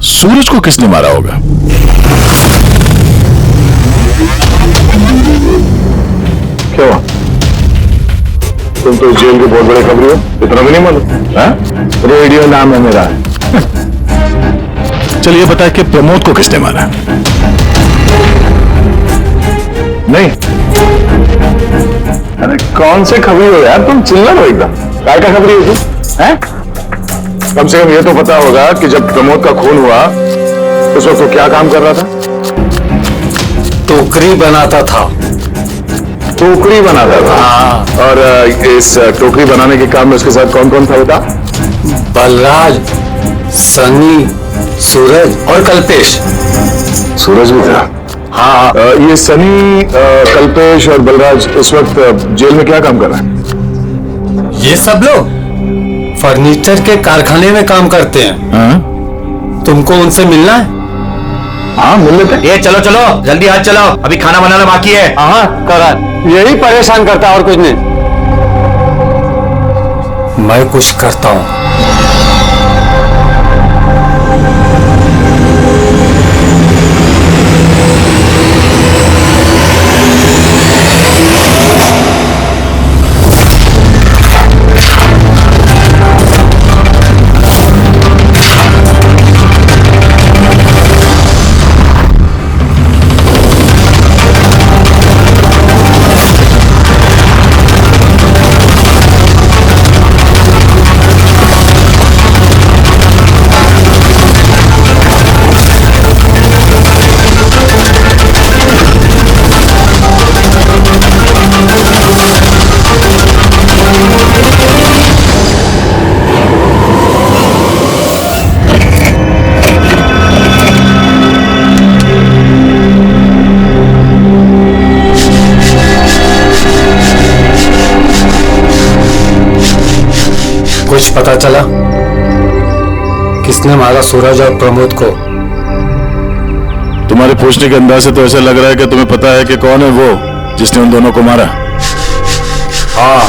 सूरज को किसने मारा होगा? क्या हुआ? तुम तो जेल के बहुत बड़े खबरी हो, इतना भी नहीं मालूम? रेडियो नाम है मेरा। चलिए बताए कि प्रमोद को किसने मारा? नहीं। अरे कौन से खबरी हो यार, तुम चिल्ला रहो एकदम। काय का खबरी हो तुम? हैं? कम से कम ये तो पता होगा कि जब प्रमोद का खून हुआ उस वक्त वो क्या काम कर रहा था? टोकरी बनाता था। टोकरी बनाता था? हाँ। और इस टोकरी बनाने के काम में उसके साथ कौन कौन था बता? बलराज, सनी, सूरज और कल्पेश। सूरज भी था? हाँ। ये सनी, कल्पेश और बलराज इस वक्त जेल में क्या काम कर रहे हैं? ये सब लोग फर्नीचर के कारखाने में काम करते हैं। हाँ? तुमको उनसे मिलना है? हाँ मिल लेते हैं। ये चलो चलो जल्दी हाथ चलाओ, अभी खाना बनाना बाकी है। हाँ करा, यही परेशान करता है और कुछ नहीं। मैं कुछ करता हूँ। कुछ पता चला किसने मारा सूरज और प्रमोद को? तुम्हारे पूछने के अंदाज से तो ऐसा लग रहा है कि तुम्हें पता है कि कौन है वो जिसने उन दोनों को मारा। हाँ।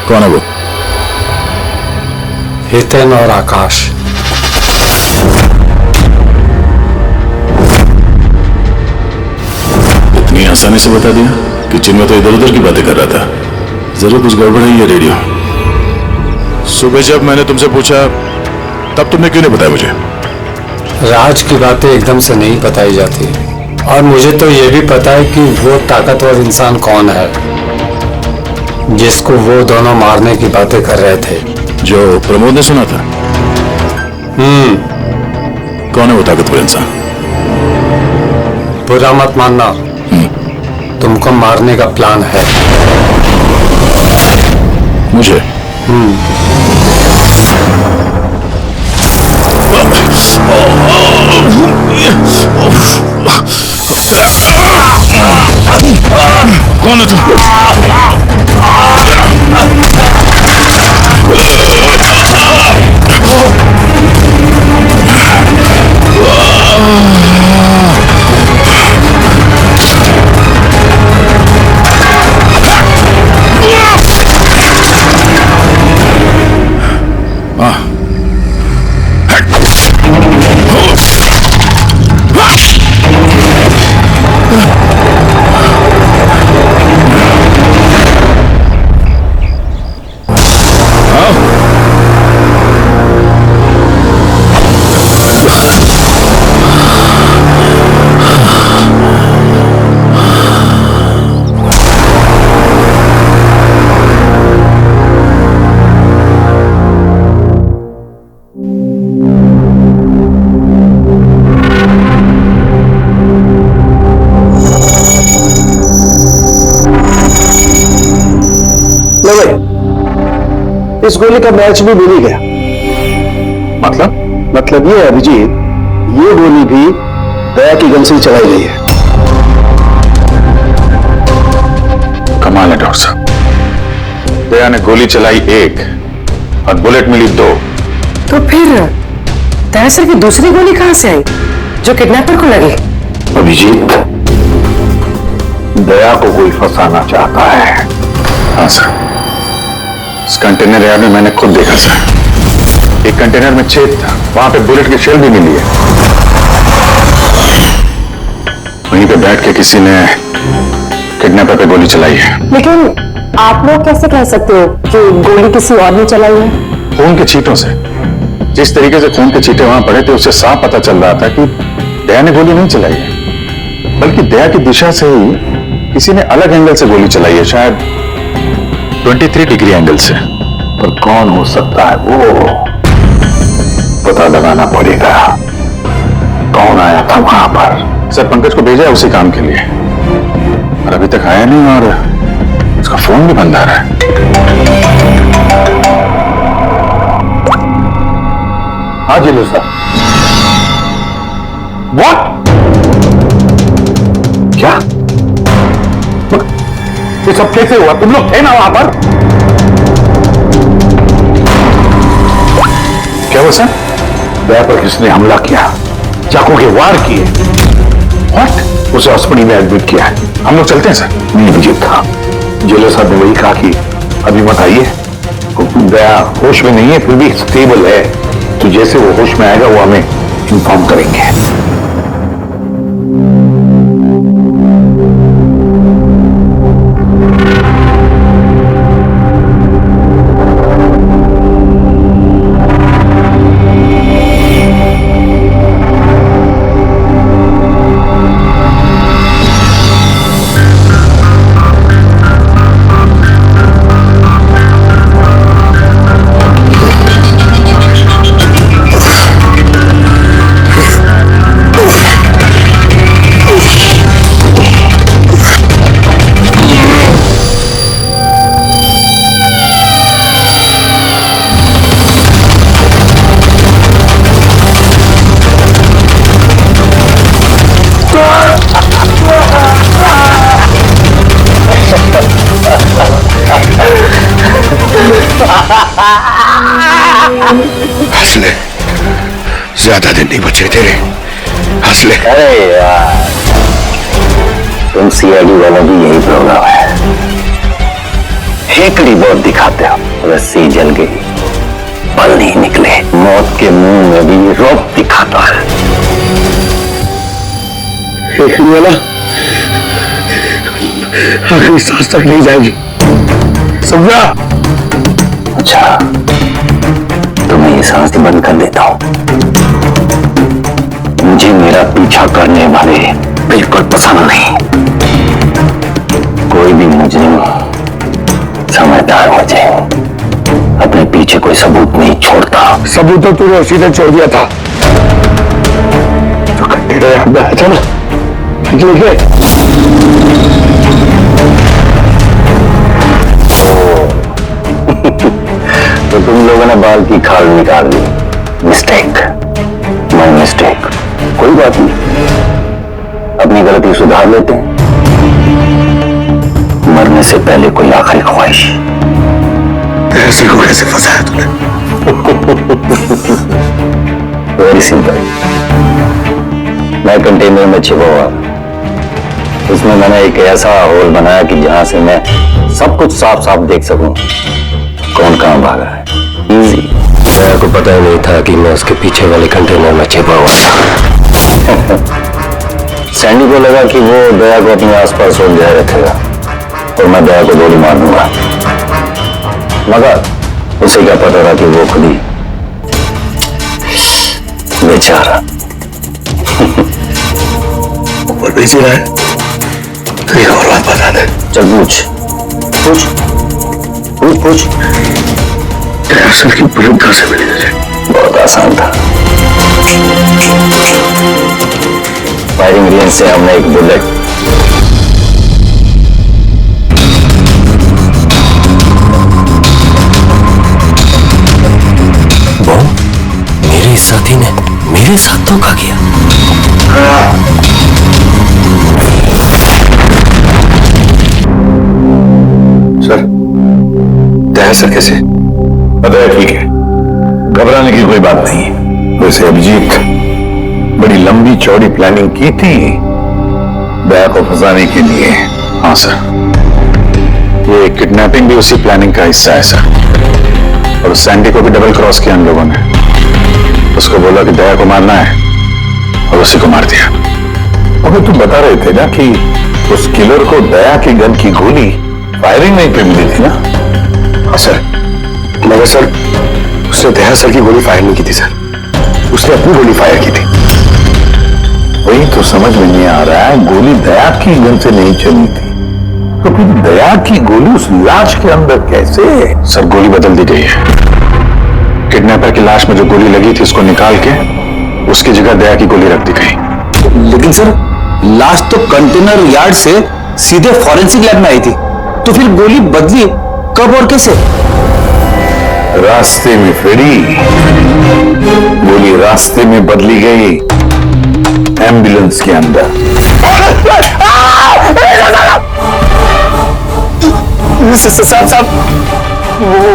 कौन है वो? हितेन और आकाश। इतनी आसानी से बता दिया कि चिन्मय तो इधर उधर की बातें कर रहा था। जरूर कुछ गड़बड़ है ये रेडियो। सुबह जब मैंने तुमसे पूछा तब तुमने क्यों नहीं बताया मुझे? राज की बातें एकदम से नहीं बताई जाती, और मुझे तो ये भी पता है कि वो ताकतवर इंसान कौन है जिसको वो दोनों मारने की बातें कर रहे थे। जो प्रमोद ने सुना था? कौन है वो ताकतवर इंसान? बुरा मत मानना, तुमको मारने का प्लान है। मुझे? कौन है तुम? इस गोली का मैच भी मिल ही गया। मतलब ये है अभिजीत, ये गोली भी दया की गन से ही चलाई गई है। कमाल है डॉक्टर साहब, दया ने गोली चलाई 1 और बुलेट मिली 2। तो फिर दया सर की दूसरी गोली कहां से आई जो किडनैपर को लगी? अभिजीत, दया को कोई फंसाना चाहता है। हाँ सर, इस कंटेनर यार्ड में मैंने खुद देखा सर। एक कंटेनर में छेद था, वहां पे बुलेट की शेल भी मिली है। वहीं पे बैठ के किसी ने किडनैपर पे गोली चलाई है। लेकिन आप लोग कैसे कह सकते हो कि गोली किसी और ने चलाई है? खून के छींटों से, जिस तरीके से खून के छींटे वहां पड़े थे उससे साफ पता चल रहा था कि दया ने गोली नहीं चलाई है, बल्कि दया की दिशा से ही किसी ने अलग एंगल से गोली चलाई है, शायद 23 डिग्री एंगल से। पर कौन हो सकता है वो पता लगाना पड़ेगा। कौन आया था वहां पर? सर पंकज को भेजा है उसी काम के लिए, और अभी तक आया नहीं, और उसका फोन भी बंद आ रहा है। हाँ जी सर। व्हाट? क्या ये सब कैसे हुआ? तुम लोग थे ना वहां पर? क्या हुआ सर? दया पर किसने हमला किया, चाकू के वार किए। व्हाट? उसे हॉस्पिटल में एडमिट किया है। हम लोग चलते हैं सर। नहीं मुझे था, जेलर साहब ने वही कहा कि अभी मत आइए, दया होश में नहीं है फिर भी स्टेबल है, तो जैसे वो होश में आएगा वो हमें इन्फॉर्म करेंगे। हंसले, ज्यादा दिन नहीं बचे तेरे। हंसले। अरे यार, तुम सीआईडी वालों की यही प्रोग्राम है। हेकड़ी बहुत दिखाते हो, रस्सी जल गई, पल नहीं निकले, मौत के मुंह में भी रौब दिखाता है। हेकड़ी वाला आखिरी सांस तक नहीं जाएगी, समझा? अच्छा, तो मैं ये सांस बंद कर देता हूं। मुझे मेरा पीछा करने वाले बिल्कुल पसंद नहीं। कोई भी मुजरिम समझदार हो जाए, अपने पीछे कोई सबूत नहीं छोड़ता। सबूत तो तूने उसी दिन छोड़ दिया था, तो कंटेनर याद में आया था ना, तो तुम लोगों ने बाल की खाल निकाल दी। Mistake, my mistake. कोई बात नहीं, अपनी गलती सुधार लेते हैं। मरने से पहले कोई आखिरी ख्वाहिश। ऐसे को कैसे फंसाया तूने? Very simple. मैं कंटेनर में छिपा हुआ, उसमें मैंने एक ऐसा होल बनाया कि जहां से मैं सब कुछ साफ साफ देख सकूं कौन कहां भागा है। इजी। मेरे को पता ही नहीं था कि मैं उसके पीछे वाले कंटेनर में छिपा हुआ था। सैंडी को लगा कि वो दया को अपने आसपास उलझाए रखेगा और मैं दया को गोली मार दूंगा, मगर उसे क्या पता था कि वो खुद ही बेचारा और बेच रहा है। तो एक और बात बता दे। चल पूछ पूछ पूछ पूछ। असल की बुलेट कहां से मिली तुझे? बहुत आसान था। फायरिंग रेंज से हमने एक बुलेट बॉम्ब मेरे साथी ने मेरे साथ धोखा किया। सर, दया सर कैसे? पता है, ठीक है, घबराने की कोई बात नहीं है। वैसे अभिजीत बड़ी लंबी चौड़ी प्लानिंग की थी दया को फंसाने के लिए। हाँ सर, ये किडनैपिंग भी उसी प्लानिंग का हिस्सा है सर। और सैंडी को भी डबल क्रॉस किया हम लोगों ने। उसको बोला कि दया को मारना है और उसी को मार दिया। अबे तुम बता रहे थे ना कि उस किलर को दया की गन की गोली फायरिंग नहीं पे मिली थी ना? हाँ सर, मगर सर उसने दया सर की गोली फायर नहीं की थी सर, उसने अपनी गोली फायर की थी। वही तो समझ में नहीं आ रहा है, गोली दया की गन से नहीं चली थी तो फिर दया की गोली उस लाश के अंदर कैसे? सर गोली बदल दी गई है। किडनैपर की लाश में जो गोली लगी थी उसको निकाल के उसकी जगह दया की गोली रख दी गई। लेकिन सर लाश तो कंटेनर यार्ड से सीधे फॉरेंसिक लैब में आई थी, तो फिर गोली बदली कब और कैसे? रास्ते में फ्रेडी, गोली रास्ते में बदली गई एम्बुलेंस के अंदर। साहब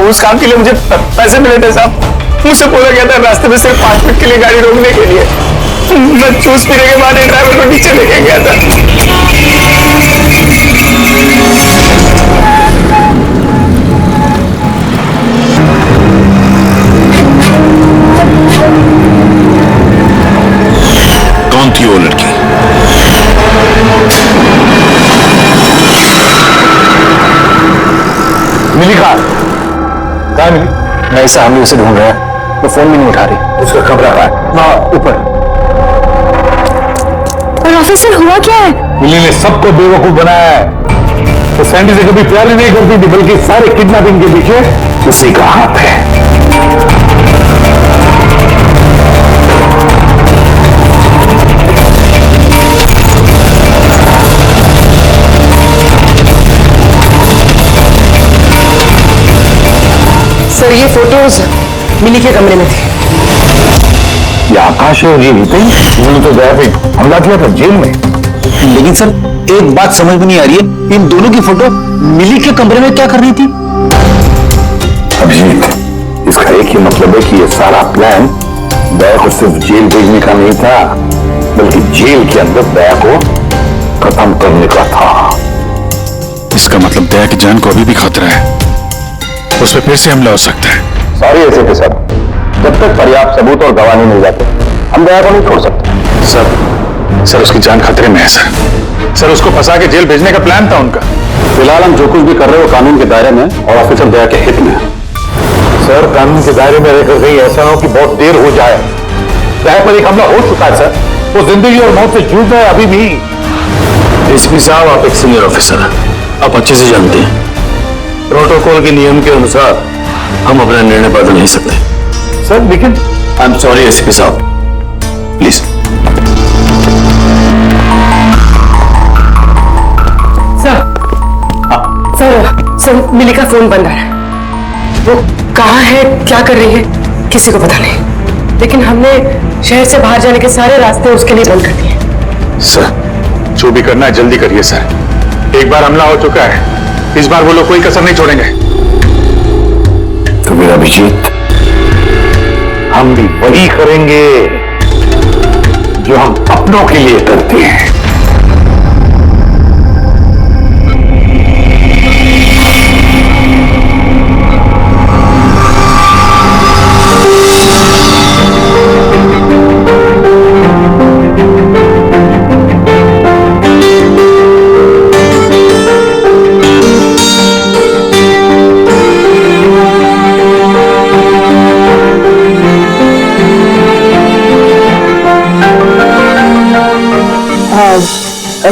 उस काम के लिए मुझे पैसे मिले थे साहब। मुझसे बोला गया था रास्ते में सिर्फ 5 मिनट के लिए गाड़ी रोकने के लिए। मैं चूस पीने के बाद ड्राइवर को नीचे लेके गया था। कौन थी वो लड़की? मिली कहाँ मिली? नहीं साहब, हम उसे ढूंढ रहे हैं, वो फोन भी नहीं उठा रही। उसका कमरा कहाँ है? वहाँ ऊपर। और ऑफिसर हुआ क्या है? मिली ने सबको बेवकूफ बनाया है। तो सैंडी से कभी प्यार ही नहीं करती थी, बल्कि सारे किडनैपिंग के पीछे उसी का हाथ है। सर ये फोटोज मिनी के कमरे में थे। ये आकाश है और ये नितिन, उन्होंने तो दया पे हमला किया था जेल में। लेकिन सर एक बात समझ में नहीं आ रही है, इन दोनों की फोटो मिली के कमरे में क्या कर रही थी? अभिजीत, इसका एक ही मतलब है कि ये सारा प्लान दया को सिर्फ जेल भेजने का नहीं था, बल्कि जेल के अंदर दया को खत्म करने का था। इसका मतलब दया की जान को अभी भी खतरा है, उस पर फिर से हमला हो सकता है। सॉरी ऐसे के सब, जब तक पर्याप्त सबूत और गवाह नहीं मिल जाते हम दया को नहीं छोड़ सकते। सर उसकी जान खतरे में है सर उसको फंसा के जेल भेजने का प्लान था उनका। फिलहाल हम जो कुछ भी कर रहे हो कानून के दायरे में और ऑफिसर दया के हित में। सर कानून के दायरे में रहकर कहीं ऐसा ना हो कि बहुत देर हो जाए। दया पर एक हमला हो चुका है सर, वो जिंदगी और मौत से जूझ रहे हैं अभी भी। एसपी साहब आप एक सीनियर ऑफिसर हैं, आप अच्छे से जानते हैं प्रोटोकॉल के नियम के अनुसार हम अपना निर्णय बदल नहीं सकते। सर लेकिन आई एम सॉरी एसपी साहब, प्लीज। सर मिली का फोन बंद आ रहा है। वो कहाँ है, क्या कर रही है, किसी को पता नहीं। लेकिन हमने शहर से बाहर जाने के सारे रास्ते उसके लिए बंद कर दिए। सर जो भी करना है जल्दी करिए सर, एक बार हमला हो चुका है, इस बार वो लोग कोई कसर नहीं छोड़ेंगे। तो मेरा अभिजीत, हम भी वही करेंगे जो हम अपनों के लिए करते हैं।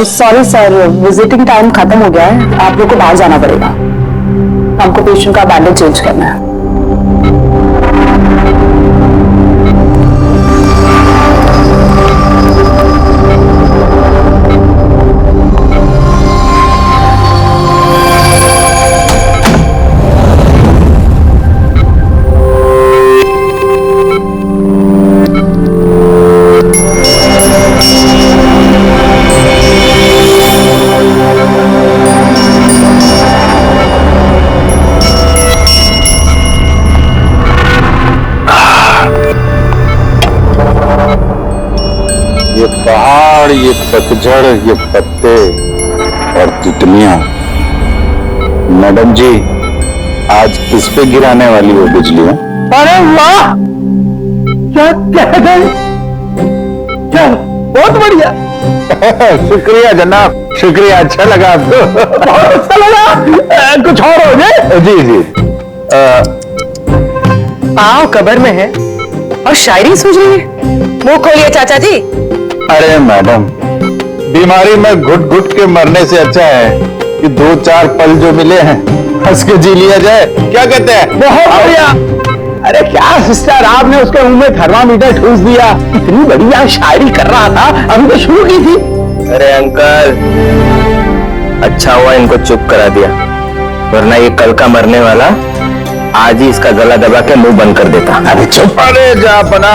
सॉरी सर, विजिटिंग टाइम खत्म हो गया है, आप लोग को बाहर जाना पड़ेगा। हमको पेशेंट का बैंडेज चेंज करना है। ये पहाड़, ये पतझड़, ये पत्ते और तितलियां। मैडम जी आज किस पे गिराने वाली वो बिजली है? अरे वाह, क्या कह गए, क्या बहुत बढ़िया। शुक्रिया जनाब, शुक्रिया, अच्छा लगा आपको? बहुत अच्छा लगा। कुछ और हो जाए? जी जी। पाँव कब्र में है और शायरी सूझ रही है। मुंह खोलिए चाचा जी। अरे मैडम, बीमारी में घुट घुट के मरने से अच्छा है कि 2-4 पल जो मिले हैं हंस के जी लिया जाए। क्या कहते हैं? बहुत बढ़िया। अरे क्या सिस्टर, आपने उसके मुंह में थर्मामीटर ठूस दिया। इतनी बढ़िया शायरी कर रहा था, अभी तो शुरू की थी। अरे अंकल, अच्छा हुआ इनको चुप करा दिया, वरना ये कल का मरने वाला आज ही इसका गला दबा के मुंह बंद कर देता। अरे चुप। अरे जापना,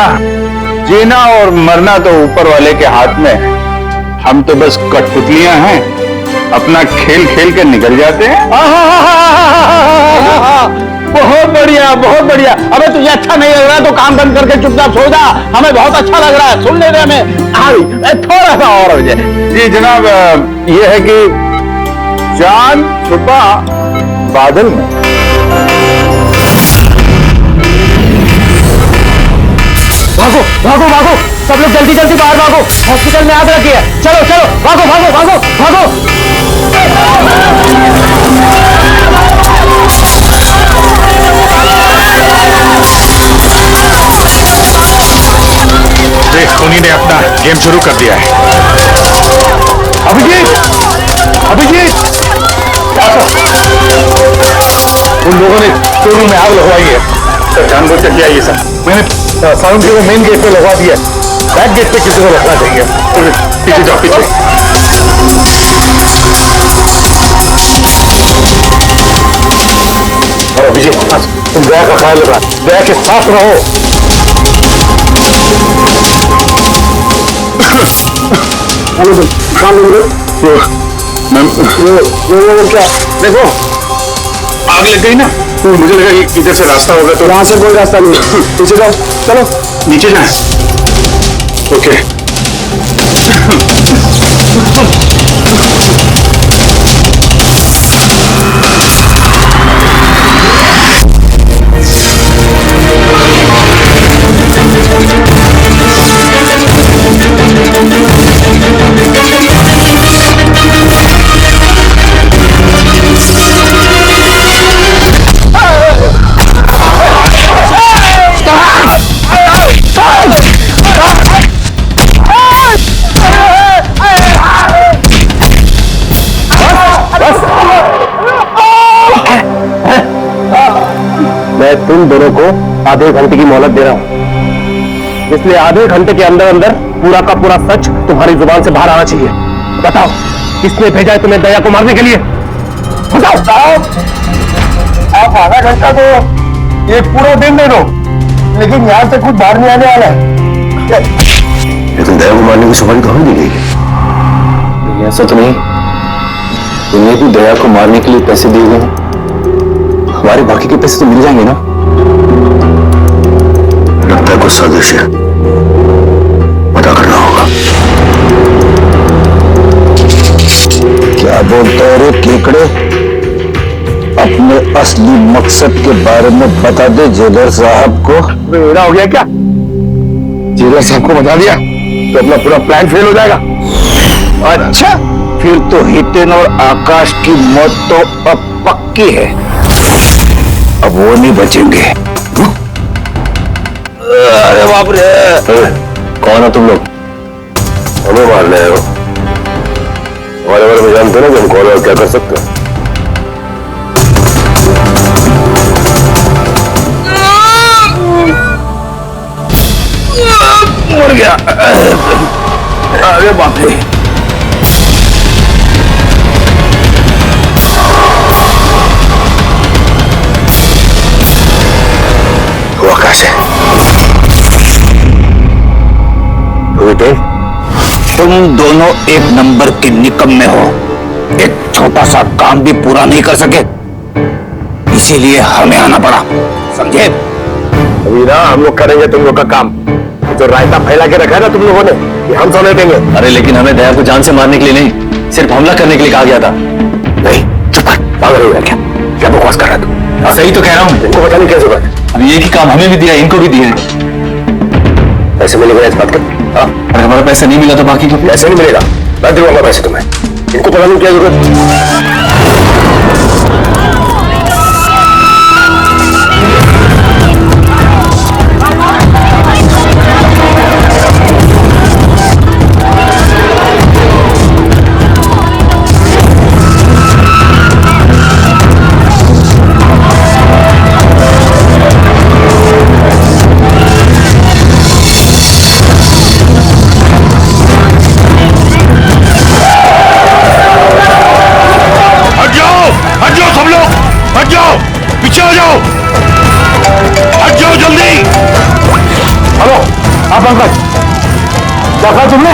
जीना और मरना तो ऊपर वाले के हाथ में है। हम तो बस कठपुतलियां हैं, अपना खेल खेल के निकल जाते हैं। बहुत बढ़िया, बहुत बढ़िया। अबे तुझे अच्छा नहीं लग रहा तो काम बंद करके चुपचाप सो जा। हमें बहुत अच्छा लग रहा है, सुन ले रहे हमें। थोड़ा सा और हो जाए। जी जनाब, ये है कि चांद छुपा बादल में। भागो भागो भागो, सब लोग जल्दी जल्दी बाहर भागो, हॉस्पिटल में आग लगी है। चलो चलो भागो भागो भागो भागो। देख, उन्हीं ने अपना गेम शुरू कर दिया है। अभिजीत, अभिजीत, उन लोगों ने शोरूम में आग लगवाई है। सर जानबूझ कर किया ये सब। मैंने साउंड के मेन गेट पे लगवा दिया, बैक गेट पे किसी को रखना चाहिए। पीछे जाओ, पीछे। और अभिजीत, तुम दया का ख्याल रखना, दया के साथ रहो। क्या देखो, आग लग गई ना, तो मुझे लगा इधर से रास्ता होगा, तो वहां से कोई रास्ता नहीं है। नीचे जाओ, चलो नीचे जाए। ओके। मैं तुम दोनों को आधे घंटे की मोहलत दे रहा हूं, इसलिए आधे घंटे के अंदर अंदर पूरा का पूरा सच तुम्हारी जुबान से बाहर आना चाहिए। बताओ, किसने भेजा है तुम्हें दया को मारने के लिए? बताओ। आप आधा घंटा तो एक पूरा दिन दे दो, लेकिन यहां से कुछ बाहर नहीं आने वाला है। लेकिन दया को मारने की सुपारी तो हमें दी गई है। ऐसा तो नहीं, तुम्हें भी दया को मारने के लिए पैसे दिए गए हैं। हमारे बाकी के पैसे तो मिल जाएंगे ना? लगता है कुछ साजिश है, पता करना होगा। क्या बोलते हो रे केकड़े? अपने असली मकसद के बारे में बता दे जेलर साहब को। बेड़ा हो गया क्या? जेलर साहब को बता दिया तो अपना पूरा प्लान फेल हो जाएगा। अच्छा, फिर तो हितेन और आकाश की मौत तो अब पक्की है, अब वो नहीं बचेंगे। अरे बाप रे, कौन हो तुम लोग? हमें मारने आए हो? हमारे बारे में जानते ना कि हम कौन और क्या कर सकते हैं? मर गया। अरे बाप रे, वो आकाश है। तुम दोनों एक नंबर के निकम्मे हो, एक छोटा सा काम भी पूरा नहीं कर सके, इसीलिए हमें आना पड़ा, समझे? अभी ना हम लोग करेंगे तुम लोग का काम। जो रायता फैला के रखा है ना तुम लोगों ने, ये हम समेटेंगे। अरे लेकिन हमें दया को जान से मारने के लिए नहीं, सिर्फ हमला करने के लिए कहा गया था। नहीं, चुप कर, पागल हो गया क्या? क्या बकवास कर रहा है तू? सही तो कह रहा हूँ। इनको बताने की क्या जरूरत है? अभी एक ही काम हमें भी दिया, इनको भी दिया है। पैसे मिलेगा इस बात का? हाँ, अगर हमारा पैसा नहीं मिला तो बाकी को पैसा नहीं मिलेगा। मैं दिलवाऊंगा पैसे तुम्हें, इनको पता नहीं क्या जरूरत। पंकज, देखा तुमने?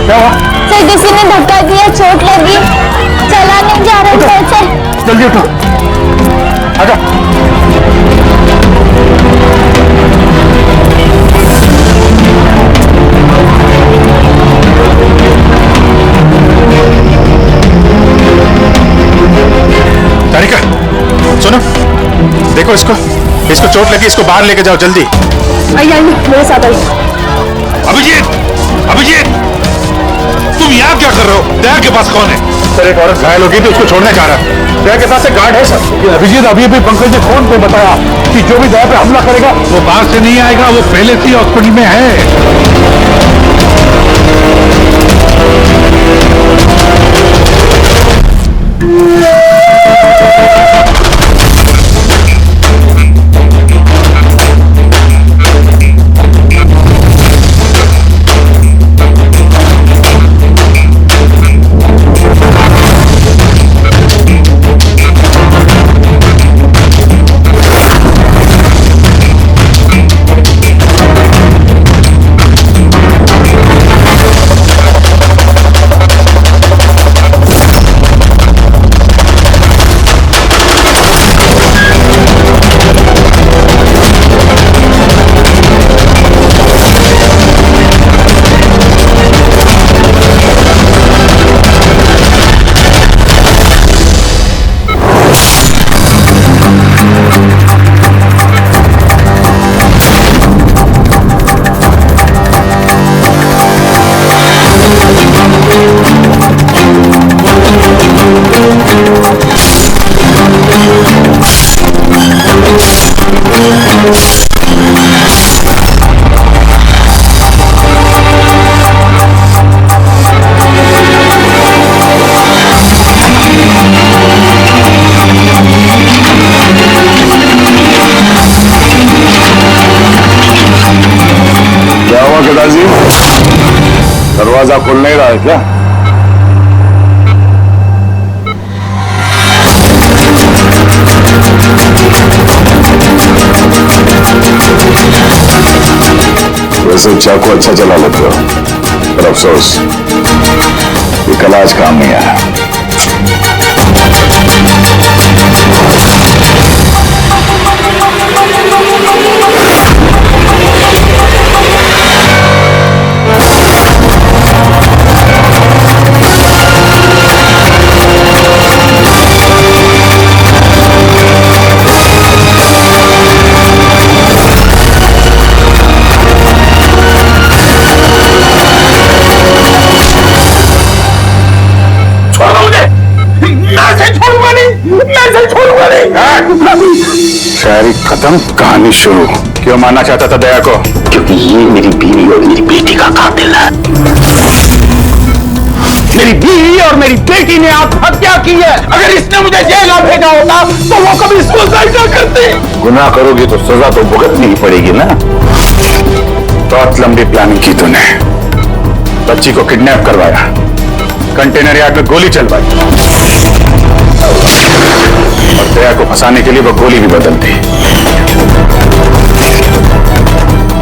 क्या हुआ? सर किसी ने धक्का दिया, चोट लगी, चला नहीं जा रहा सर। जल्दी उठो, आजा। तारिका, सुनो, देखो इसको चोट लगी, इसको बाहर लेके जाओ जल्दी। आइए मेरे साथ आइए। अभिजीत, तुम यहाँ क्या कर रहे हो? दया के पास कौन है? सर एक औरत घायल हो गई थी, उसको छोड़ने जा रहा है। दया के पास एक गार्ड है सर। अभिजीत, अभी पंकज ने फोन पे बताया कि जो भी दया पे हमला करेगा वो बाहर से नहीं आएगा, वो पहले से ही हॉस्पिटल में है। दरवाजा खुल नहीं रहा है क्या? वैसे चाकू अच्छा चला लेते हो, पर अफसोस ये कल आज काम नहीं आया। शायरी खत्म, कहानी शुरू। क्यों मानना चाहता था दया को? क्योंकि ये मेरी बीवी और मेरी बेटी का कातिल है। मेरी बीवी और मेरी बेटी ने आत्महत्या की है। अगर इसने मुझे जेल ना भेजा होता तो वो कभी सुसाइड ना करती। गुनाह करोगी तो सजा तो भुगतनी ही पड़ेगी ना। बहुत लंबी प्लानिंग की तूने। बच्ची को किडनैप करवाया, कंटेनर यार्ड में गोली चलवाई, और दया को फंसाने के लिए वो गोली भी बदल दी।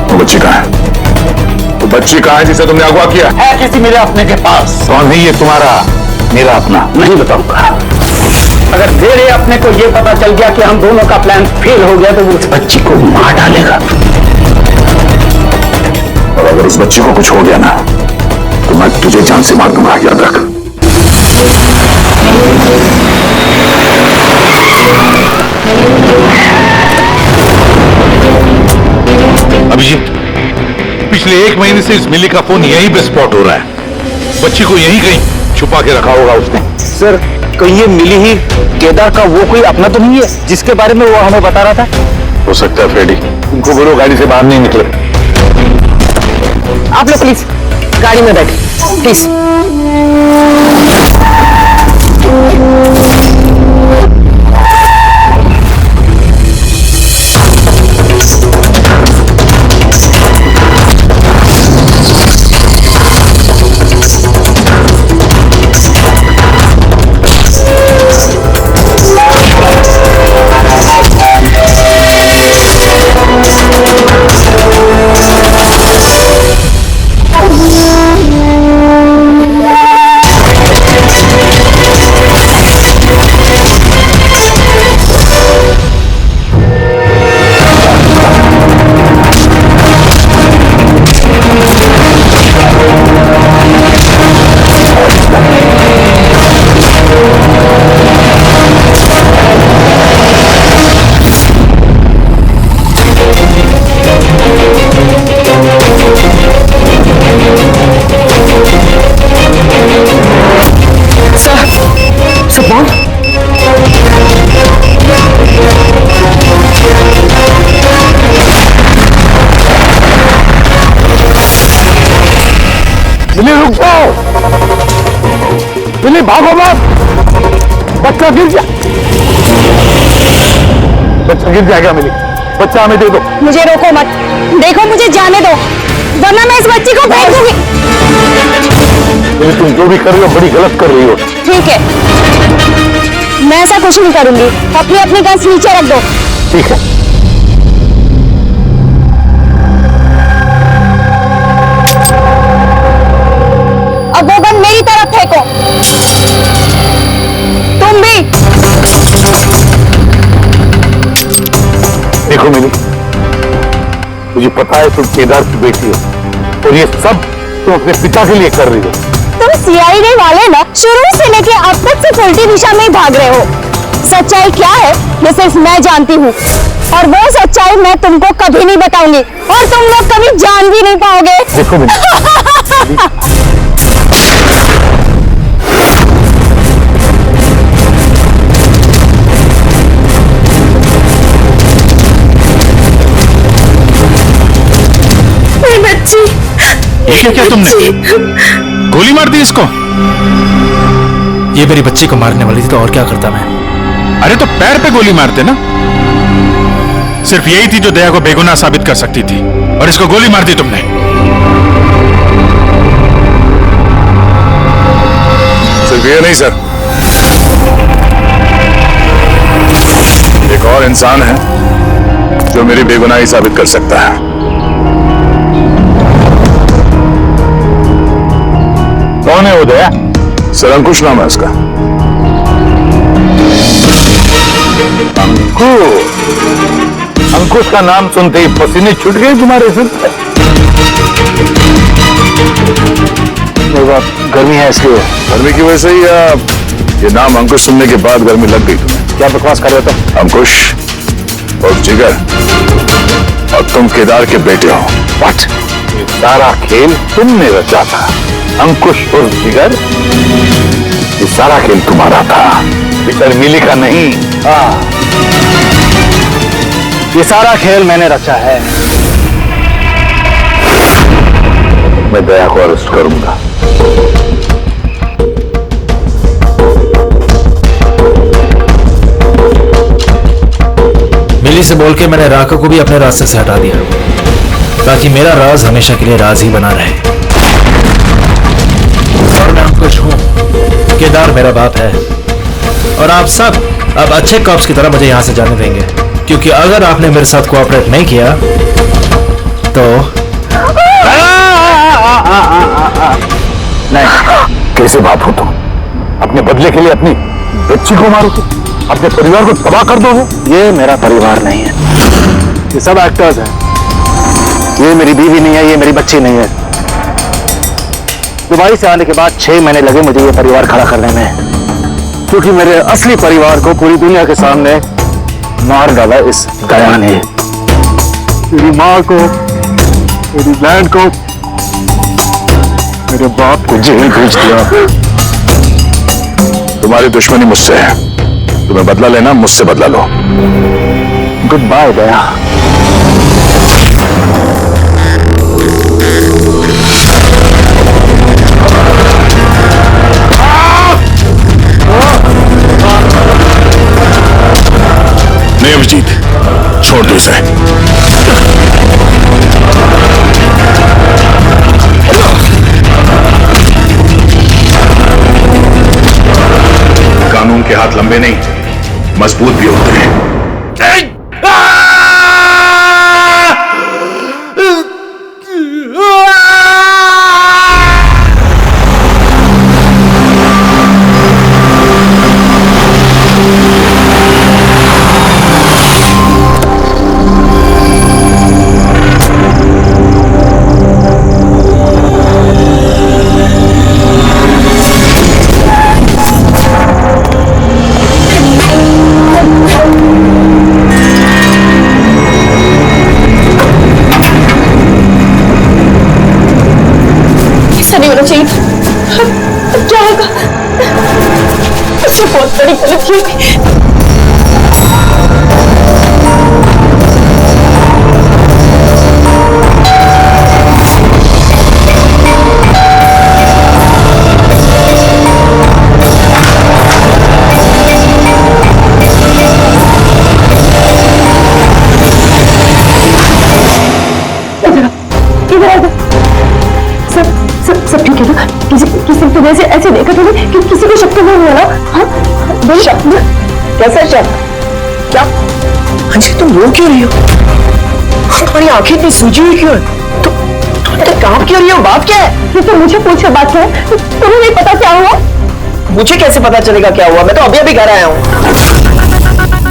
वो बच्ची कहाँ है? वो बच्ची कहाँ है जिसे तुमने अगवा किया? है किसी मेरे अपने के पास। कौन है ये तुम्हारा? मेरा अपना नहीं बताऊंगा। अगर मेरे अपने को ये पता चल गया कि हम दोनों का प्लान फेल हो गया तो वो उस बच्ची को मार डालेगा। और अगर उस बच्ची को कुछ हो गया ना तो मैं तुझे जान से मार दूंगा, याद रख। अभिजीत, पिछले 1 महीने से इस मिली का फोन यहीं पे स्पॉट हो रहा है। बच्ची को यहीं कहीं छुपा के रखा होगा उसने। सर, कहीं ये मिली ही केदार का वो कोई अपना तो नहीं है जिसके बारे में वो हमें बता रहा था? हो सकता है फ्रेडी। उनको बोलो गाड़ी से बाहर नहीं निकले। आप लोग प्लीज गाड़ी में बैठे प्लीज। मिली रुक जाओ, मिली भागो मत, बच्चा गिर जा, बच्चा गिर जाएगा। मिली, बच्चा हमें दे दो। मुझे रोको मत, देखो मुझे जाने दो, वरना मैं इस बच्ची को फेंक दूंगी। तुम जो भी कर रही हो बड़ी गलत कर रही हो। ठीक है, मैं ऐसा कुछ नहीं करूंगी। अपनी अपनी गन नीचे रख दो। ठीक है। अब वो गन मेरी तरफ फेंको। तुम भी। देखो मिली, मुझे पता है तुम केदार की बेटी हो और ये सब तुम अपने पिता के लिए कर रही हो। तुम सीआईडी वाले ना शुरू से लेके अब तक सिर्फ उल्टी दिशा में ही भाग रहे हो। सच्चाई क्या है ये सिर्फ मैं जानती हूँ, और वो सच्चाई मैं तुमको कभी नहीं बताऊंगी, और तुम लोग कभी जान भी नहीं पाओगे। देखो मिली, ये क्या तुमने गोली मार दी इसको? ये मेरी बच्ची को मारने वाली थी तो और क्या करता मैं? अरे तो पैर पे गोली मारते ना। सिर्फ यही थी जो दया को बेगुनाह साबित कर सकती थी, और इसको गोली मार दी तुमने। सिर्फ ये नहीं सर, एक और इंसान है जो मेरी बेगुनाही साबित कर सकता है। कौन है वो दया? सर अंकुश नाम है उसका। अंकुश का नाम सुनते ही पसीने छूट गए तुम्हारे सिर पे। गर्मी है इसलिए। गर्मी की वजह से ही या ये नाम अंकुश सुनने के बाद गर्मी लग गई तुम्हें? क्या बकवास कर रहे हो? अंकुश और जिगर और तुम केदार के बेटे हो। व्हाट? ये सारा खेल तुमने रचा था। अंकुश और जिगर, ये सारा खेल तुम्हारा था, बेचारी मिली का नहीं। ये सारा खेल मैंने रचा है। मैं दया को अरेस्ट करूंगा। मिली से बोल के मैंने राका को भी अपने रास्ते से हटा दिया, ताकि मेरा राज हमेशा के लिए राज ही बना रहे। और मैं अंकुश हूं, केदार मेरा बाप है, और आप सब अब अच्छे कॉप्स की तरह मुझे यहां से जाने देंगे, क्योंकि अगर आपने मेरे साथ कोऑपरेट नहीं किया तो नहीं। कैसे बात हो तुम? अपने बदले के लिए अपनी बच्ची को मारोगे, अपने परिवार को तबाह कर दोगे। ये मेरा परिवार नहीं है, ये सब एक्टर्स हैं। ये मेरी बीवी नहीं है, ये मेरी बच्ची नहीं है। दुबई से आने के बाद 6 महीने लगे मुझे ये परिवार खड़ा करने में, क्योंकि मेरे असली परिवार को पूरी दुनिया के सामने मार डाला इस गया ने। मेरी माँ को, मेरी बहन को, मेरे बाप को जेल भेज दिया। तुम्हारी दुश्मनी मुझसे है, तुम्हें बदला लेना मुझसे बदला लो। गुड बाय गया। नहीं अभिजीत, छोड़ दो इसे। कानून के हाथ लंबे नहीं, मजबूत भी होते हैं। नहीं होना चाहिए। अब क्या होगा? उससे बहुत बड़ी गलती होगी। सब ठीक है ना? किसी तुम ऐसे देखा तुमने कि किसी को शक तो नहीं हुआ ना? हाँ? शक? कैसा शक? क्या? अंजलि तुम रो क्यों रही हो? तुम्हारी आंखें इतनी सूजी हुई क्यों है? तुम काम क्यों रही हो? बात क्या है? ये तो मुझे पूछो बात क्या है? तुम्हें नहीं पता क्या हुआ? मुझे कैसे पता चलेगा क्या हुआ? मैं तो अभी घर आया हूँ।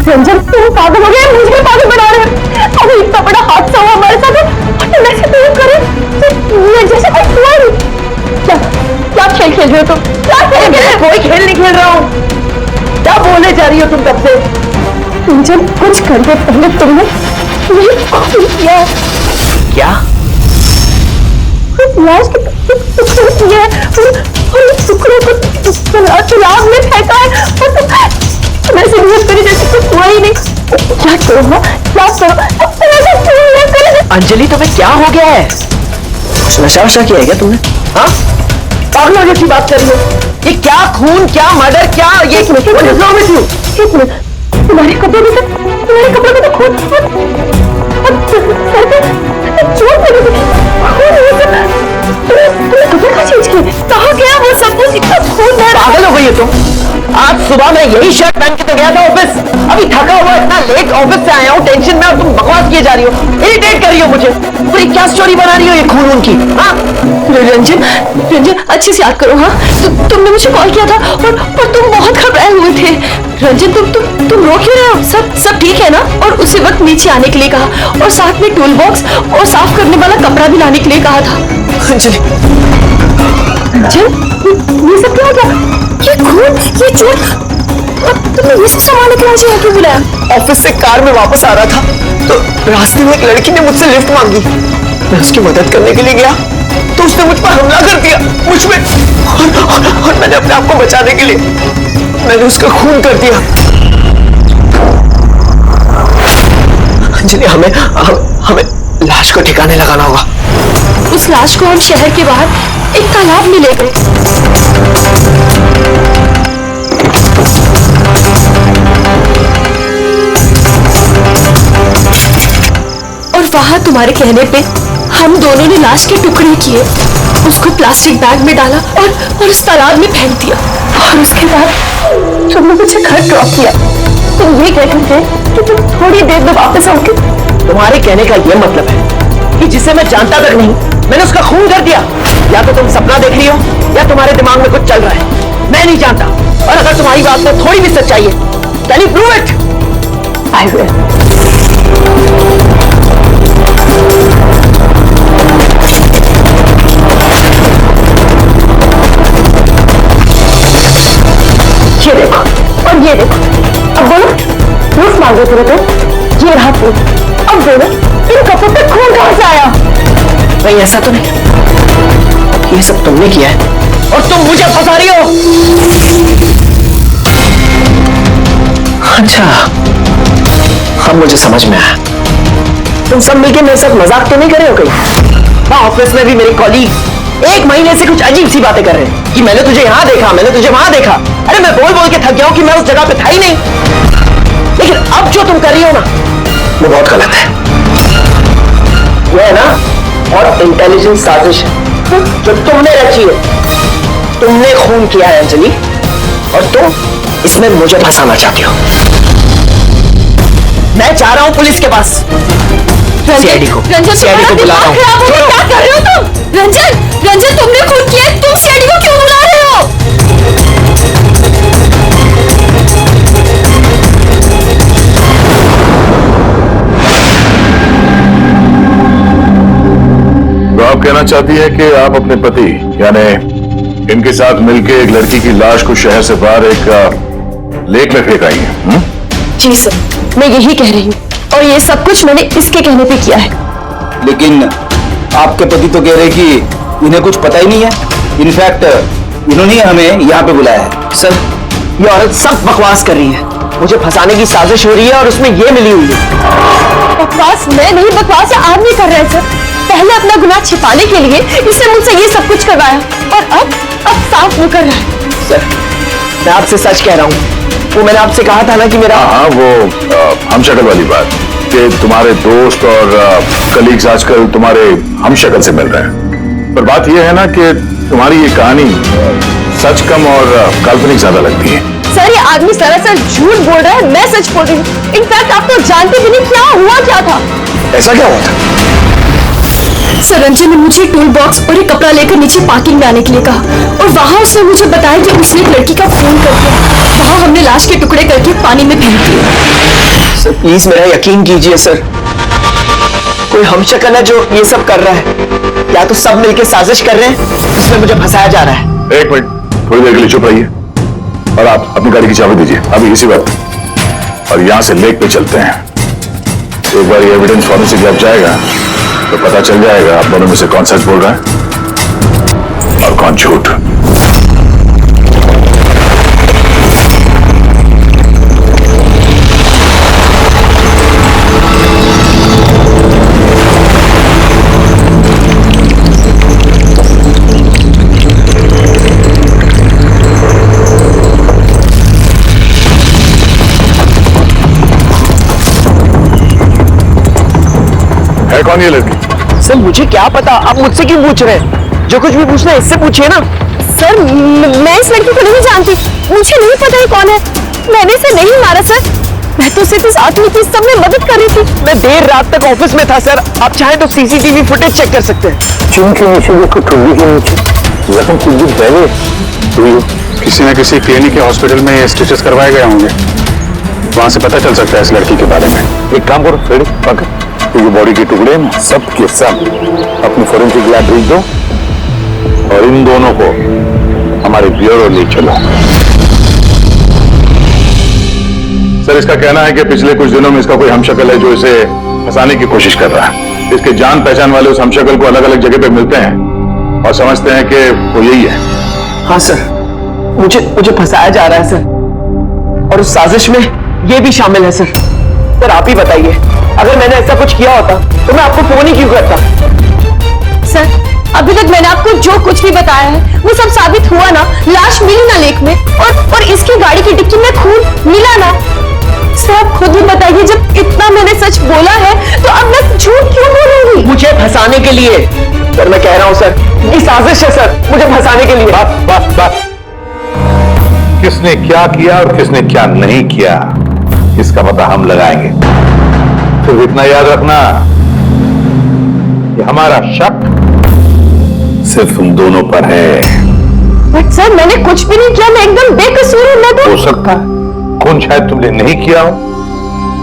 रंजन तुम पागल हो गए, मुझे पागल बना रहे हो। अभी इतना बड़ा हादसा हुआ हमारे साथ और तुम ऐसे क्यों करे? जैसे कुछ हुआ नहीं। क्या खेल खेल रहे हो तुम? क्या खेल खेल? कोई खेल नहीं खेल रहा हूँ। क्या बोलने जा रही हो तुम तब से? रंजन कुछ करके पहले तुमने ये किया क्या? लाश के टुकड़े किए और टुकड़ों को तालाब में फेंका है और तुम ऐसे बिहेव करी जैसे कुछ हुआ ही नहीं। क्या करो ना? क्या करो? अंजलि तुम्हें क्या हो गया है? कुछ नशा वशा किया है क्या तुमने? हाँ? पागलों जैसी बात कर रही हो। ये क्या खून, क्या मर्डर, क्या ये एक मिनट तुम्हारे कपड़े में तो खून चोट लगी थी। तुमने कपड़े कहाँ चेंज किए? कहाँ गया वो सब कुछ? इतना खून है। पागल हो गई है तुम? आज सुबह मैं यही शर्ट पहन के तो गया था ऑफिस। अभी थका हुआ इतना लेट ऑफिस से आया हूँ, टेंशन में, और तुम बकवास किए जा रही हो, इरिटेट कर रही हो मुझे। पूरी क्या स्टोरी बना रही हो ये खून की? हाँ रंजन अच्छे से याद करो। हाँ तुमने मुझे कॉल किया था और तुम बहुत घबराए हुए थे। रंजन तुम रो क्यों रहे हो? सब ठीक है ना? और उसी वक्त नीचे आने के लिए कहा और साथ में टूल बॉक्स और साफ करने वाला कपड़ा भी लाने के लिए कहा था। अंजलि ये सब क्या हो गया? ये खून, ये चोट, तुमने ये सब सामान लेकर मुझे यहाँ क्यों बुलाया? ऑफिस से कार में वापस आ रहा था तो रास्ते में एक लड़की ने मुझसे लिफ्ट मांगी। मैं उसकी मदद करने के लिए गया तो उसने मुझ पर हमला कर दिया, मुझ में, और मैंने अपने आप को बचाने के लिए मैंने उसका खून कर दिया। अंजलि हमें लाश को ठिकाने लगाना होगा। उस लाश को हम शहर के बाहर एक तालाब में ले गए। और वहां तुम्हारे कहने पे हम दोनों ने लाश के टुकड़े किए, उसको प्लास्टिक बैग में डाला और उस तालाब में फेंक दिया। और उसके बाद तुमने मुझे घर ड्रॉप किया। तुम ये कहते थे कि तुम थोड़ी देर में वापस आओगे। तुम्हारे कहने का ये मतलब है कि जिसे मैं जानता तक नहीं मैंने उसका खून कर दिया। या तो तुम सपना देख रही हो या तुम्हारे दिमाग में कुछ चल रहा है, मैं नहीं जानता। और अगर तुम्हारी बात में थोड़ी भी सच्चाई है, can you prove it? I will. ये देखो देते रहे तो ये रहा खून। अब बोलो इन कपड़ों पे खून कहां से आया? नहीं ऐसा तो नहीं, ये सब तुमने किया है और तुम मुझे फंसा रही हो। अच्छा अब मुझे समझ में आया, तुम सब मिलके मेरे साथ मजाक तो नहीं कर रहे हो कहीं? ऑफिस में भी मेरे कॉलीग 1 महीने से कुछ अजीब सी बातें कर रहे हैं कि मैंने तुझे यहां देखा, मैंने तुझे वहां देखा। अरे मैं बोल बोल के थक गया हूं कि मैं उस जगह पे था ही नहीं। लेकिन अब जो तुम कर रही हो ना वो बहुत गलत है। वो है ना और इंटेलिजेंस साजिश है जो तुमने रची है। तुमने खून किया है अंजलि और तुम इसमें मुझे फंसाना चाहती हो। मैं जा रहा हूं पुलिस के पास, सीआईडी को बुला रहा हूं। क्या कर रहे हो तुम? रंजन तुमने खून किया, तुम सीआईडी को क्यों बुला रहे हो? तो आप कहना चाहती है कि आप अपने पति यानी इनके साथ मिलकर एक लड़की की लाश को शहर से बाहर एक लेक में फेंक आई है? जी सर, मैं यही कह रही हूँ और ये सब कुछ मैंने इसके कहने पे किया है। लेकिन आपके पति तो कह रहे कि इन्हें कुछ पता ही नहीं है। इनफैक्ट इन्होंने हमें यहाँ पे बुलाया है। सर ये औरत सब बकवास कर रही है, मुझे फंसाने की साजिश हो रही है और उसमें ये मिली हुई है। बकवास मैं नहीं, बकवास आदमी कर रहे हैं सर। पहले अपना गुनाह छिपाने के लिए इसने मुझसे ये सब कुछ करवाया और अब साफ मुकर रहा है। सर मैं आपसे सच कह रहा हूँ, वो मैंने आपसे कहा था ना कि मेरा हाँ वो हम शक्ल वाली बात कि तुम्हारे दोस्त और कलीग्स आजकल तुम्हारे हम शक्ल से मिल रहे हैं। पर बात यह है ना कि तुम्हारी ये कहानी सच कम और काल्पनिक ज्यादा लगती है। सर ये आदमी सरासर झूठ बोल रहा है, मैं सच बोल रही हूँ। इनफैक्ट आप तो जानते भी नहीं क्या हुआ क्या था। ऐसा क्या हुआ था? सर रंजन ने मुझे टूल बॉक्स और एक कपड़ा लेकर नीचे पार्किंग में आने के लिए कहा और वहां उसने मुझे बताया कि उसने एक लड़की का खून कर दिया। वहां हमने लाश के टुकड़े करके पानी में फेंक दिए। सर प्लीज मेरा यकीन कीजिए सर, कोई हमशक्ल है जो ये सब कर रहा है या तो सब मिलके साजिश कर रहे हैं जिसमें मुझे फंसाया जा रहा है। एक मिनट थोड़ी देर के लिए चुप रहिए और आप अपनी गाड़ी की चाबी दीजिए अभी इसी वक्त और यहां से लेक पे चलते हैं। एक बार ये एविडेंस फॉरेंसिक लैब जाएगा तो पता चल जाएगा आप दोनों में से कौन सच बोल रहा है और कौन झूठ। है कौन ये लड़की? सर मुझे क्या पता, आप मुझसे क्यों पूछ रहे हैं? जो कुछ भी पूछना है इससे पूछिए ना। सर मैं इस लड़की को नहीं जानती, मुझे नहीं पता ये कौन है। मैंने इसे नहीं मारा सर, मैं तो सिर्फ इस आदमी की सब में मदद कर रही थी। मैं देर रात तक ऑफिस में था सर, आप चाहें तो सीसीटीवी फुटेज चेक कर सकते हैं। चिन के नीचे देखो, ठुड्डी के नीचे जख्म कुछ दिन पहले हुई हो। किसी न किसी क्लिनिक या हॉस्पिटल में ये स्टिचेस करवाए गए होंगे, वहां से पता चल सकता है इस लड़की के बारे में। एक काम करो फ्रेडी पकड़, तो ये बॉडी के टुकड़े ना सब के सब अपनी फोरेंसिक लैब भेज दो और इन दोनों को हमारे ब्यूरो ले चलो। सर इसका कहना है कि पिछले कुछ दिनों में इसका कोई हमशक्ल है जो इसे फंसाने की कोशिश कर रहा है। इसके जान पहचान वाले उस हमशक्ल को अलग अलग जगह पे मिलते हैं और समझते हैं कि वो यही है। हाँ सर, मुझे फंसाया जा रहा है सर और उस साजिश में ये भी शामिल है सर। सर आप ही बताइए, अगर मैंने ऐसा कुछ किया होता तो मैं आपको फोन ही क्यों करता? सर अभी तक मैंने आपको जो कुछ भी बताया है वो सब साबित हुआ ना। लाश मिली ना लेक में और इसकी गाड़ी की डिक्की में खून मिला ना। सर आप खुद ही बताइए, जब इतना मैंने सच बोला है तो अब मैं झूठ क्यों बोलूंगी? मुझे फंसाने के लिए सर, मैं कह रहा हूँ सर, ये साजिश है सर, मुझे फंसाने के लिए। बस किसने क्या किया और किसने क्या नहीं किया इसका पता हम लगाएंगे। तो इतना याद रखना कि हमारा शक सिर्फ तुम दोनों पर है। बट सर मैंने कुछ भी नहीं किया, मैं एकदम बेकसूर हूं। मैं तो हो सकता है खून शायद तुमने नहीं किया हो,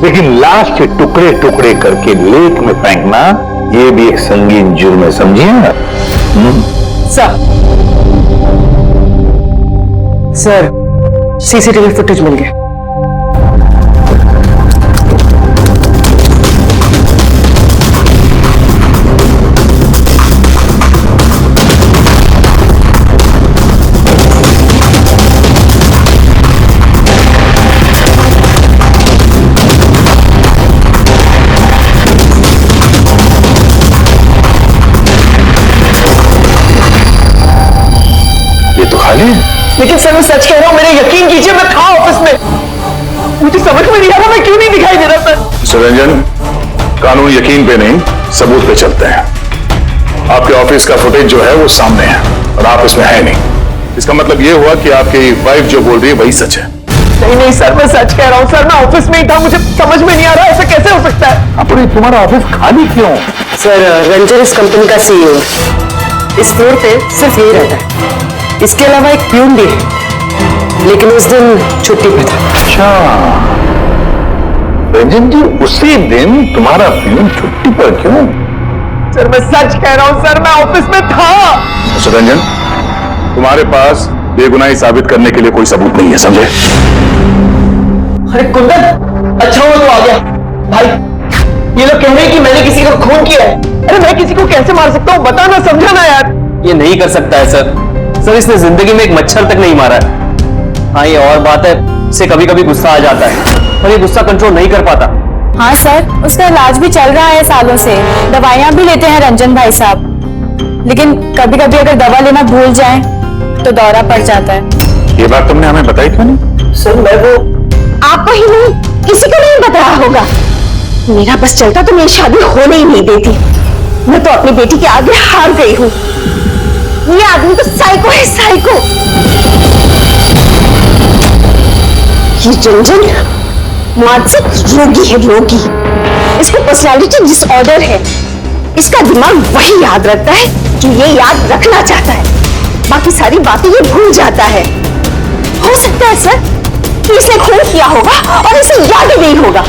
लेकिन लाश के टुकड़े टुकड़े करके लेक में फेंकना ये भी एक संगीन जुर्म है, समझिए ना? सर सीसीटीवी फुटेज मिल गया। पागल है? लेकिन सर मैं सच कह रहा हूँ, मेरे यकीन कीजिए, मैं था ऑफिस में। मुझे समझ में नहीं आ रहा मैं क्यों नहीं दिखाई दे रहा सर। सुरंजन, कानून यकीन पे नहीं सबूत पे चलते हैं। आपके ऑफिस का फुटेज जो है वो सामने है और आप इसमें है नहीं। इसका मतलब ये हुआ कि आपकी वाइफ जो बोल रही है वही सच है। नहीं नहीं सर, मैं सच कह रहा हूँ सर, मैं ऑफिस में ही था, मुझे समझ में नहीं आ रहा ऐसा कैसे हो सकता है। अपने तुम्हारा ऑफिस खाली क्यों? सर रंजन इस कंपनी का सीईओ है। इस फ्लोर पे सिर्फ यही रहता है, इसके अलावा एक प्यून भी है, लेकिन उस दिन छुट्टी पे था। अच्छा रंजन जी, उसी दिन तुम्हारा प्यून छुट्टी पर क्यों? सर मैं सच कह रहा हूँ सर, मैं ऑफिस में था। सुरंजन, तुम्हारे पास बेगुनाही साबित करने के लिए कोई सबूत नहीं है, समझे? अरे कुंदन, अच्छा हुआ तो आ गया। भाई ये लोग कह रहे हैं कि मैंने किसी को खून किया है। अरे मैं किसी को कैसे मार सकता हूँ, बता ना, समझा ना यार। ये नहीं कर सकता है सर। सर इसने जिंदगी में एक मच्छर तक नहीं मारा है। हाँ ये और बात है, इसे कभी कभी गुस्सा आ जाता है और ये गुस्सा कंट्रोल नहीं कर पाता। हाँ सर, उसका इलाज भी चल रहा है सालों से, दवाइयाँ भी लेते हैं रंजन भाई साहब, लेकिन कभी कभी अगर दवा लेना भूल जाए तो दौरा पड़ जाता है। ये बात तुमने हमें बताई क्यों नहीं? सर मैं वो आपको ही नहीं, किसी को नहीं बता रहा होगा। मेरा बस चलता तो मेरी शादी होने ही नहीं देती। मैं तो अपनी बेटी के आगे हार गई हूँ। ये आदमी तो साइको है, साइको। ये रंजन मानसिक रोगी है, रोगी। इसको पर्सनालिटी डिसऑर्डर है। इसका दिमाग वही याद रखता है जो ये याद रखना चाहता है, बाकी सारी बातें ये भूल जाता है। हो सकता है सर कि इसने खून किया होगा और इसे याद ही नहीं होगा।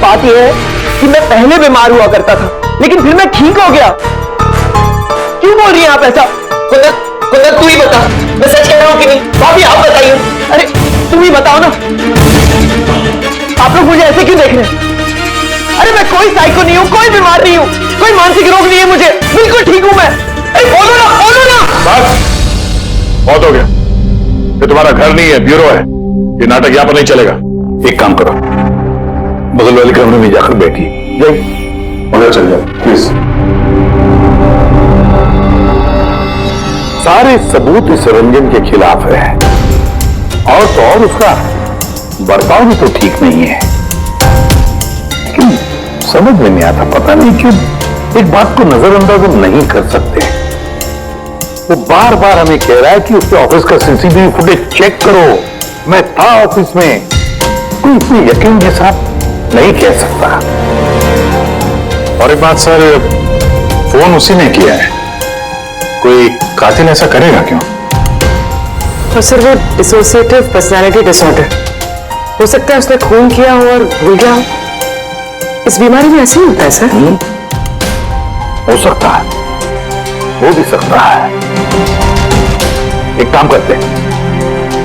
बात यह है कि मैं पहले बीमार हुआ करता था, लेकिन फिर मैं ठीक हो गया। क्यों बोल रही हैं आप ऐसा? कुंदन, कुंदन तू ही बता, मैं सच कह रहा हूँ कि नहीं? भाभी आप बताइए। अरे तुम ही बताओ ना, आप लोग मुझे ऐसे क्यों देख रहे हैं? अरे मैं कोई साइको नहीं हूँ, कोई बीमार नहीं हूँ, कोई मानसिक रोग नहीं है मुझे, बिल्कुल ठीक हूँ मैं। अरे बोलो ना, बोलो ना। बस बहुत हो गया। ये तुम्हारा घर नहीं है, ब्यूरो है। ये नाटक यहाँ पर नहीं चलेगा। एक काम करो, बगल वाले कमरे में जाकर बैठिए। जाइए, उधर चल जाओ प्लीज। सारे सबूत इस रंजन के खिलाफ है, और तो और उसका बर्ताव भी तो ठीक नहीं है। लेकिन समझ में नहीं आता, पता नहीं क्यों एक बात को नजरअंदाज हम नहीं कर सकते। वो बार बार हमें कह रहा है कि उसके ऑफिस का सीसीटीवी फुटेज चेक करो, मैं था ऑफिस में। कोई इतने यकीन के साथ नहीं कह सकता। और एक बात सर, फोन उसी ने किया है। कोई कातिल ऐसा करेगा क्यों? और सर वो डिसोसिएटिव पर्सनालिटी डिसऑर्डर, हो सकता है उसने खून किया हो और भूल गया हो। इस बीमारी में ऐसे ही होता है सर। हो सकता है, हो भी सकता है। एक काम करते हैं,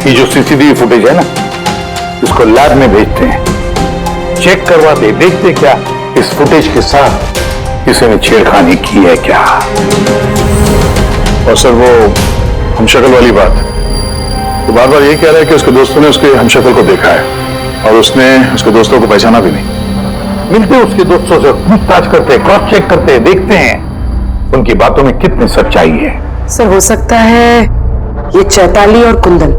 ये जो सीसीटीवी फुटेज है ना, इसको लैब में भेजते हैं, चेक करवाते, देखते क्या इस फुटेज के साथ किसी ने छेड़खानी की है क्या। और सर वो हमशक्ल वाली बात, तो बार बार ये कह रहा है कि उसके दोस्तों ने उसके हमशक्ल को देखा है और उसने उसके दोस्तों को पहचाना भी नहीं। मिलते उसके दोस्तों से पूछताछ करते, क्रॉस चेक करते, देखते हैं उनकी बातों में कितनी सच्चाई है। सर हो सकता है ये चैताली और कुंदन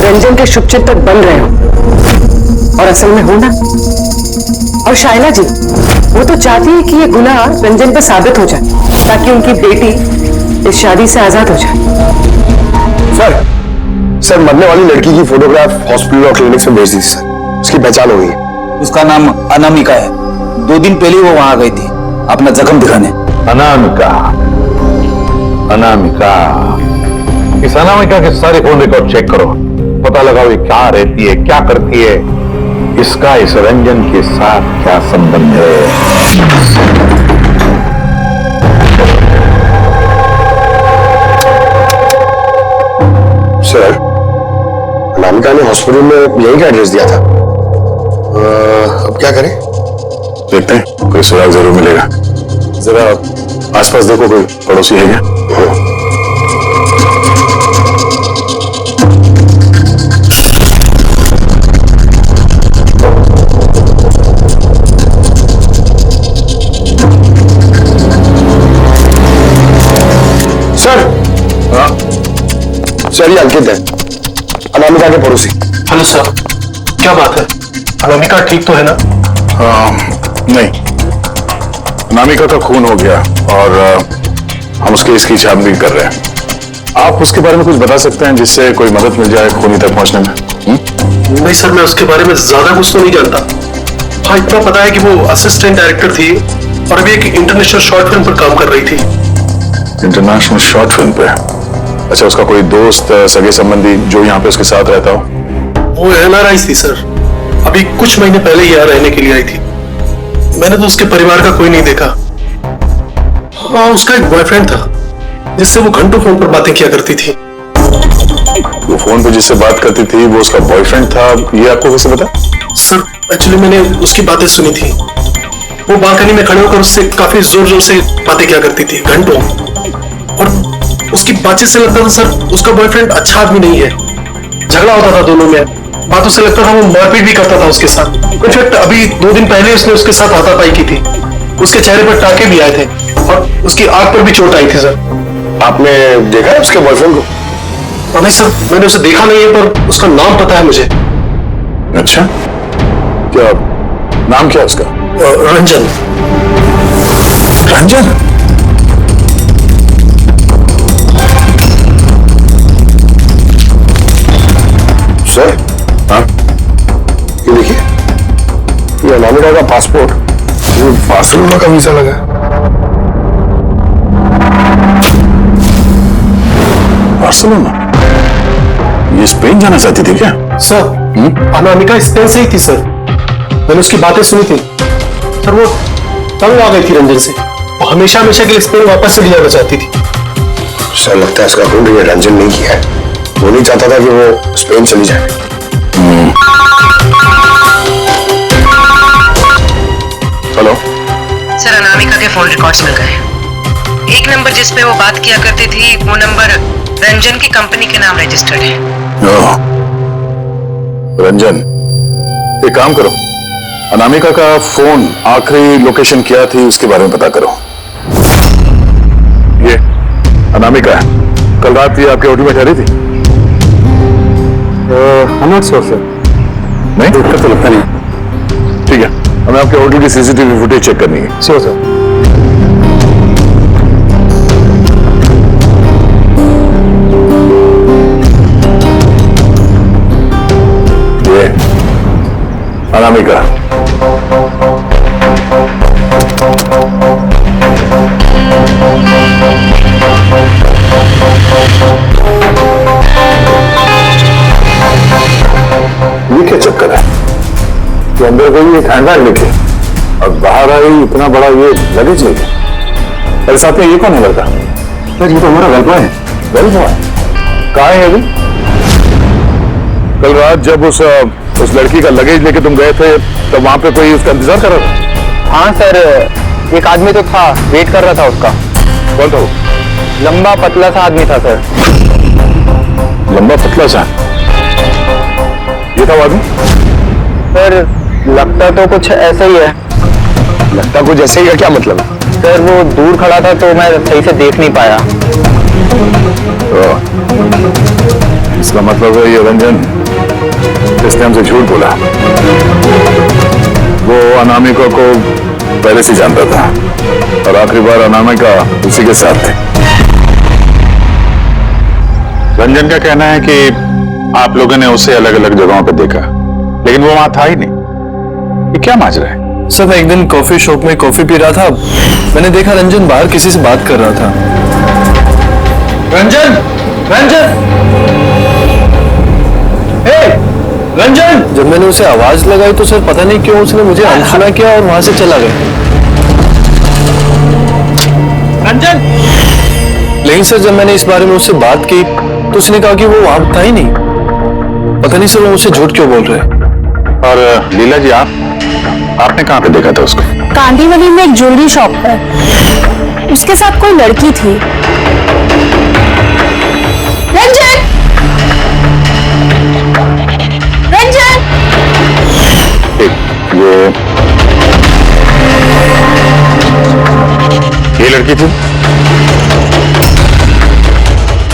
रंजन के शुभचिंतक बन रहे हो और असल में हो ना। और शाइला जी वो तो चाहती है कि ये गुनाह रंजन पर साबित हो जाए ताकि उनकी बेटी इस शादी से आजाद हो जाए। सर मरने वाली लड़की की फोटोग्राफ हॉस्पिटल और क्लिनिक से भेज दी सर, उसकी पहचान हो गई है। उसका नाम अनामिका है। 2 दिन पहले वो वहां गई थी अपना जख्म दिखाने। अनामिका, अनामिका, इस अनामिका के सारे फोन रिकॉर्ड चेक करो, पता लगाओ ये क्या रहती है, क्या करती है, इसका इस रंजन के साथ क्या संबंध है। सर अनामिका ने हॉस्पिटल में यही का एड्रेस दिया था। अब क्या करें? देखते हैं, कोई सुराग जरूर मिलेगा। जरा आसपास देखो, कोई पड़ोसी है क्या? सर सर, ये अंकित है, अनामिका के पड़ोसी। हेलो सर, क्या बात है? अनामिका ठीक तो है ना? नहीं, अनामिका का खून हो गया और हम उसके इसकी छानबीन कर रहे हैं। आप उसके बारे में कुछ बता सकते हैं जिससे कोई मदद मिल जाए खूनी तक पहुंचने में? नहीं सर, मैं उसके बारे में ज्यादा कुछ तो नहीं जानता। हाँ, इतना पता है कि वो असिस्टेंट डायरेक्टर थी और अभी एक इंटरनेशनल शॉर्ट फिल्म पर काम कर रही थी। इंटरनेशनल शॉर्ट फिल्म पे? अच्छा, उसका कोई दोस्त, सगे संबंधी जो यहाँ पे उसके साथ रहता हो? वो NRI थी सर, अभी कुछ महीने पहले ही यहाँ रहने के लिए आई थी। मैंने तो उसके परिवार का कोई नहीं देखा। हाँ, उसका एक बॉयफ्रेंड था जिससे वो घंटों फोन पर बातें किया करती थी। वो फोन पे जिससे बात करती थी वो उसका बॉयफ्रेंड था, ये आपको कैसे पता? सर, एक्चुअली मैंने उसकी बातें सुनी थी। वो बालकनी में खड़े होकर उससे काफी जोर जोर से बातें किया करती थी घंटों, और उसकी बातचीत से लगता था सर उसका बॉयफ्रेंड अच्छा आदमी नहीं है। झगड़ा होता था दोनों में, बातों से लगता था वो मारपीट भी करता था उसके साथ। इनफैक्ट अभी 2 दिन पहले उसने उसके साथ हाथापाई की थी। उसके चेहरे पर टाके भी आए थे और उसकी आंख पर भी चोट आई थी सर। आपने देखा है उसके बॉयफ्रेंड को? नहीं सर, मैंने उसे देखा नहीं है, पर उसका नाम पता है मुझे। अच्छा, क्या नाम क्या उसका? रंजन। रंजन? सर, हाँ, ये देखिए, ये अनामिका का पासपोर्ट, ये बार्सिलोना का वीजा लगा है। बार्सिलोना? ये स्पेन जाना चाहती थी क्या? सर, अनामिका स्पेन से ही थी सर। मैंने उसकी बातें सुनी थी सर। वो तंग आ गई थी रंजन से। वो हमेशा हमेशा के लिए स्पेन वापस चली जाना चाहती थी। सर, लगता है इसका खून ये रंजन नहीं किया है। वो नहीं चाहता था कि वो स्पेन चली जाए। हेलो सर, अनामिका के फोन रिकॉर्ड्स मिल गए। एक नंबर जिस पे वो बात किया करती थी, वो नंबर रंजन की कंपनी के नाम रजिस्टर्ड है। रंजन, एक काम करो, अनामिका का फोन आखिरी लोकेशन क्या थी उसके बारे में पता करो। ये अनामिका है, कल रात ये आपके होटल में ठहरी थी? सर, नहीं, तो लगता नहीं। ठीक है, हमें आपके होटल की CCTV फुटेज चेक करनी है। Sure sir. ये अनामिका। ये क्या चक्कर है कि अंदर गई एक हैंडबैग लेके और बाहर आई इतना बड़ा ये लगेज लेके? अरे साथ में ये कौन है लड़का? सर, ये तो हमारा वेल बॉय है। वेल बॉय कहाँ है अभी? कल रात जब उस लड़की का लगेज लेके तुम गए थे तब वहां पे कोई उसका इंतजार कर रहा था? हाँ सर, एक आदमी तो था, वेट कर रहा था उसका। कौन था वो? लंबा पतला सा आदमी था सर। लंबा पतला सा? ये था वो आदमी? सर, लगता तो कुछ ऐसा ही है। लगता कुछ ऐसे ही है, क्या मतलब? सर, वो दूर खड़ा था तो मैं सही से देख नहीं पाया। इसका मतलब है ये रंजन, इसने हमसे झूठ बोला। वो अनामिका को पहले से जानता था और आखिरी बार अनामिका उसी के साथ थी। रंजन का कहना है कि आप लोगों ने उसे अलग अलग जगहों पर देखा, लेकिन वो वहां था ही नहीं। ये क्या माजरा है? सर, मैं एक दिन कॉफी शॉप में कॉफी पी रहा था, मैंने देखा रंजन बाहर किसी से बात कर रहा था। रंजन! रंजन! हे! रंजन! जब मैंने उसे आवाज लगाई तो सर पता नहीं क्यों उसने मुझे अनसुना किया और वहां से चला गया। रंजन! लेकिन सर, जब मैंने इस बारे में उससे बात की तो उसने कहा कि वो वहां था ही नहीं। पता नहीं सर वो मुझसे झूठ क्यों बोल रहे हैं। और लीला जी, आपने कहाँ पे देखा था उसको? कांदीवली में एक ज्वेलरी शॉप पर उसके साथ कोई लड़की थी। रंजन! रंजन! ये लड़की थी?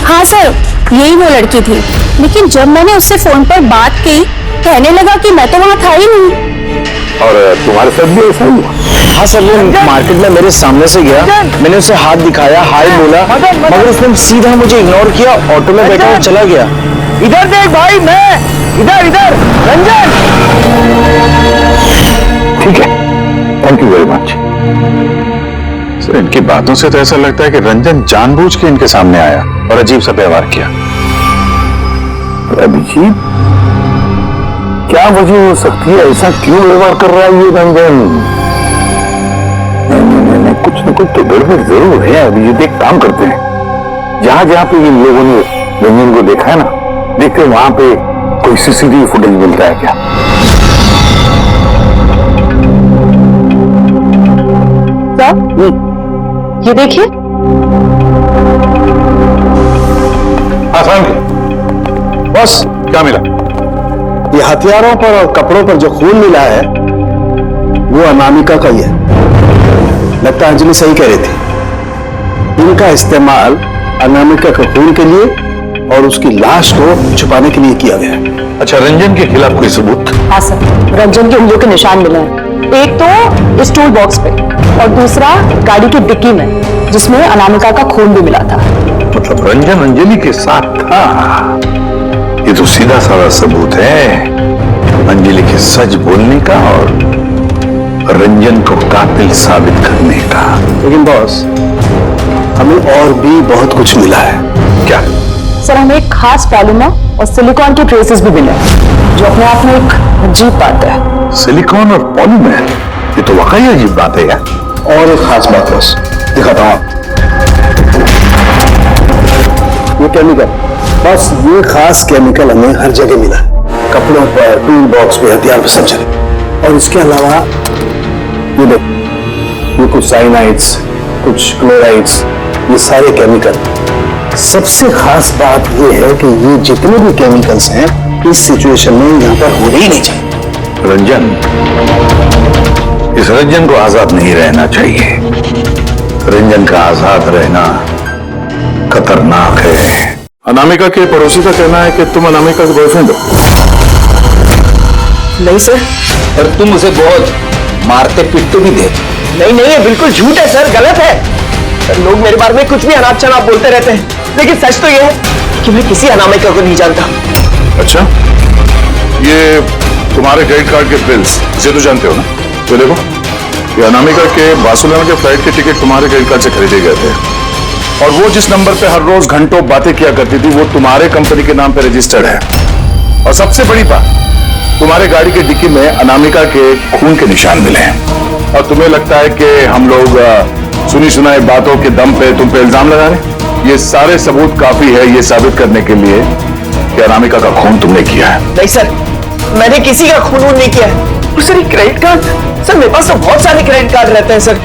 हाँ सर, यही वो लड़की थी, लेकिन जब मैंने उससे फोन पर बात की कहने लगा कि मैं तो वहां था ही नहीं। और तुम्हारे साथ भी ऐसा हुआ? हाँ सर, वो मार्केट में मेरे सामने से गया, मैंने उसे हाथ दिखाया, हाय बोला, मगर उसने सीधा मुझे इग्नोर किया, ऑटो में बैठा और चला गया। इधर देख भाई, मैं इधर इधर रंजन। ठीक है, thank you very much. Sir, इनकी बातों से तो ऐसा लगता है कि रंजन जानबूझ के इनके सामने आया और अजीब सा व्यवहार किया। अभिजीत, क्या वजह हो सकती है? ऐसा क्यों व्यवहार कर रहा है ये रंजन? नहीं, कुछ न कुछ तो गड़बड़ जरूर है। अभिजीत, एक काम करते हैं, जहां जहां पे इन लोगों ने रंजन को देखा है ना, देखते वहां पे कोई सीसीटीवी फुटेज मिलता है क्या? ये देखिए। आसान बस, क्या मिला? ये हथियारों पर और कपड़ों पर जो खून मिला है वो अनामिका का ही है। लगता है अंजलि सही कह रही थी, इनका इस्तेमाल अनामिका के खून के लिए और उसकी लाश को छुपाने के लिए किया गया है। अच्छा, रंजन के खिलाफ कोई सबूत? हाँ सर, रंजन के उंगलियों के निशान मिले हैं। एक तो इस टूल बॉक्स पे और दूसरा गाड़ी की डिक्की में, जिसमें अनामिका का खून भी मिला था। मतलब रंजन अंजलि के साथ था? ये तो सीधा साधा सबूत है अंजलि के सच बोलने का और रंजन को कातिल साबित करने का। लेकिन बॉस, हमें और भी बहुत कुछ मिला है। क्या? सर, हमें एक खास पॉलीमर और सिलिकॉन के ट्रेसेस भी मिले, जो अपने आप में एक अजीब बात है। सिलिकॉन और पॉलीमर, ये तो वाकई अजीब बात है यार। और एक खास बात बॉस, दिखाता हूं। ये केमिकल, बस ये खास केमिकल हमें हर जगह मिला, कपड़ों पर, टूल बॉक्स पे, हथियार पर, सब जगह। और इसके अलावा ये देखो, ये कुछ साइनाइड्स, कुछ क्लोराइड्स, ये सारे केमिकल। सबसे खास बात ये है कि ये जितने भी केमिकल्स हैं इस सिचुएशन में यहाँ पर होने ही नहीं चाहिए। रंजन, इस रंजन को आजाद नहीं रहना चाहिए। रंजन का आजाद रहना खतरनाक है। अनामिका के पड़ोसी का कहना है कि तुम अनामिका के बॉयफ्रेंड हो। नहीं सर। और तुम उसे बहुत मारते पीटते भी थे। नहीं, ये बिल्कुल झूठ है सर, गलत है। सर, लोग मेरे बारे में कुछ भी अनाप शनाप बोलते रहते हैं, लेकिन सच तो ये है कि मैं किसी अनामिका को नहीं जानता। अच्छा, ये तुम्हारे क्रेडिट कार्ड के बिल्स, इसे तो जानते हो ना? तो देखो, ये अनामिका के बार्सिलोना के फ्लाइट के टिकट तुम्हारे क्रेडिट कार्ड से खरीदे गए थे, और वो जिस नंबर पे हर रोज घंटों बातें किया करती थी वो तुम्हारे कंपनी के नाम पे रजिस्टर्ड है। और सबसे बड़ी बात, तुम्हारे गाड़ी के डिक्की में अनामिका के खून के निशान मिले हैं। और तुम्हें लगता है कि हम लोग सुनी सुनाई बातों के दम पे तुम पे इल्जाम लगा रहे? ये सारे सबूत काफी है ये साबित करने के लिए कि अनामिका का खून तुमने किया है। नहीं सर, मैंने किसी का खून नहीं किया है। और सर, क्रेडिट कार्ड, सर मेरे पास तो बहुत सारे क्रेडिट कार्ड रहते हैं सर।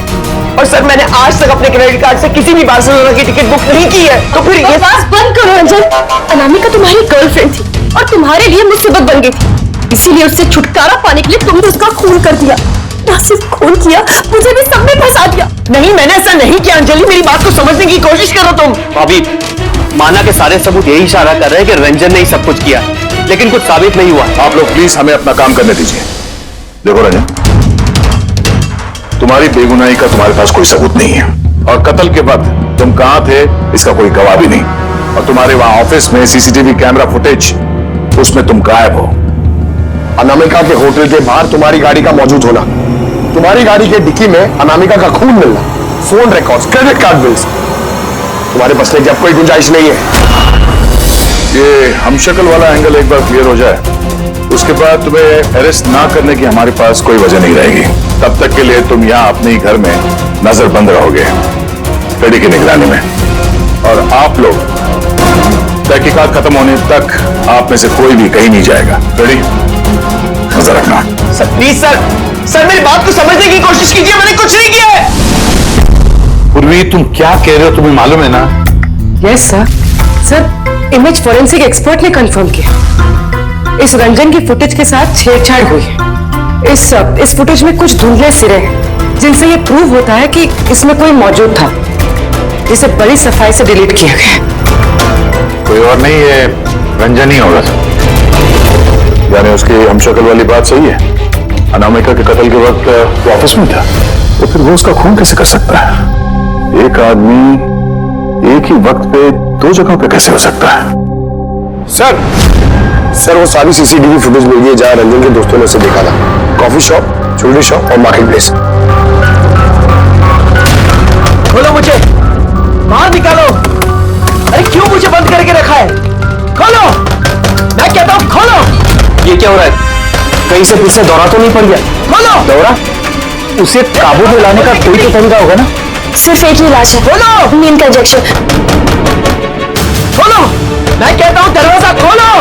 और सर, मैंने आज तक अपने क्रेडिट कार्ड से किसी भी बार्सिलोना की टिकट बुक नहीं की है। तो फिर ये बस बंद करो रंजन। अनामिका तुम्हारी गर्लफ्रेंड थी और तुम्हारे लिए मुसीबत बन गई थी, इसीलिए उससे छुटकारा पाने के लिए तुमने उसका खून कर दिया। ना सिर्फ खून किया, मुझे भी सब में फंसा दिया। नहीं, मैंने ऐसा नहीं किया। अंजलि, मेरी बात को समझने की कोशिश करो तुम। भाभी, माना के सारे सबूत यही इशारा कर रहे हैं कि रंजन ने ही सब कुछ किया, लेकिन कुछ साबित नहीं हुआ। आप लोग प्लीज हमें अपना काम करने दीजिए। देखो रंजन, तुम्हारी बेगुनाही का तुम्हारे पास कोई सबूत नहीं है, और कत्ल के वक्त तुम कहां थे इसका कोई गवाह भी नहीं, और तुम्हारे वहां ऑफिस में सीसीटीवी कैमरा फुटेज, उसमें तुम गायब हो। अनामिका के होटल के बाहर तुम्हारी गाड़ी का मौजूद होना, तुम्हारी गाड़ी के डिक्की में अनामिका का खून मिलना, phone records, credit card bills, तुम्हारे बचने की अब कोई गुंजाइश नहीं है। ये हमशक्ल वाला एंगल एक बार क्लियर हो जाए, उसके बाद तुम्हें अरेस्ट ना करने की हमारे पास कोई वजह नहीं रहेगी। तब तक के लिए तुम यहाँ अपने ही घर में नजरबंद रहोगे, पेडी की निगरानी में। और आप लोग तहकीकात खत्म होने तक आप में से कोई भी कहीं नहीं जाएगा। पेडी, नजर रखना। सर प्लीज सर मेरी बात को समझने की कोशिश कीजिए, मैंने कुछ नहीं किया है। पूर्वी, तुम क्या कह रहे हो तुम्हें मालूम है ना? Yes sir. Sir, image forensic expert ने कंफर्म किया, इस रंजन की फुटेज के साथ छेड़छाड़ हुई है। इस फुटेज में कुछ धुंधले सिरे हैं, जिनसे ये प्रूव होता है कि इसमें कोई मौजूद था, जिसे बड़ी सफाई से डिलीट किया गया। कोई और नहीं, ये रंजन ही होगा सर। यानी उसकी हमशक्ल वाली बात सही है? अनामिका के कत्ल के वक्त वो ऑफिस में था, तो फिर वो उसका खून कैसे कर सकता है? एक आदमी एक ही वक्त पे दो जगहों पे कैसे हो सकता है? सर वो सारी सीसीटीवी फुटेज मिल गई जहां रंजन के दोस्तों ने उसे देखा था। कॉफी शॉप, ज्वेलरी शॉप और मार्केट प्लेस। खोलो मुझे, बाहर निकालो। अरे क्यों मुझे बंद करके रखा है? खोलो, मैं कहता हूँ खोलो। ये क्या हो रहा है? कहीं से फिर से दौरा तो नहीं पड़ गया? खोलो। दौरा? उसे काबू में लाने का कोई तो तरीका होगा ना? सिर्फ एक ही इलाज है। खोलो, नींद का इंजेक्शन। खोलो, मैं कहता हूँ दरवाजा खोलो।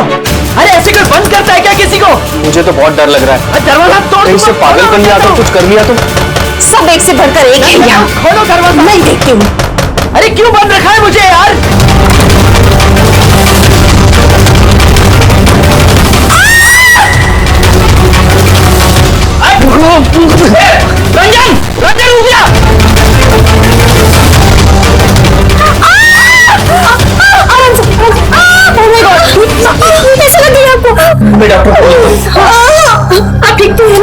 अरे ऐसे कोई बंद करता है क्या किसी को? मुझे तो बहुत डर लग रहा है। दरवाजा तोड़, कहीं से पागल बन लिया तो कुछ कर लिया तो? सब एक से बढ़कर एक है यहाँ। खोलो दरवाजा। मैं देखती हूँ। अरे क्यों बंद रखा है मुझे यार? रंजन, रंजन रुक जा। कैसा लग रहा है आपको? मैं डॉक्टर आप ठीक तो हैं?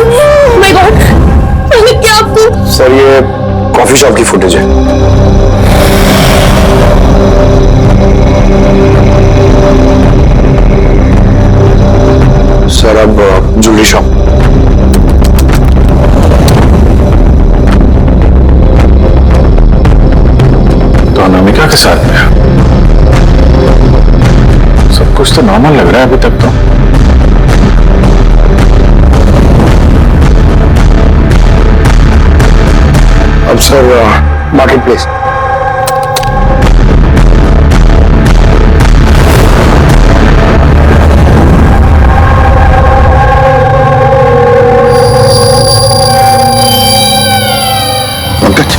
माय गॉड, मैंने क्या आपको? सर ये कॉफी शॉप की फुटेज है। सर अब ज्वेलरी शॉप। तो अनामिका के साथ में सब कुछ तो नॉर्मल लग रहा है अभी तक तो। अब sir market place. Pankaj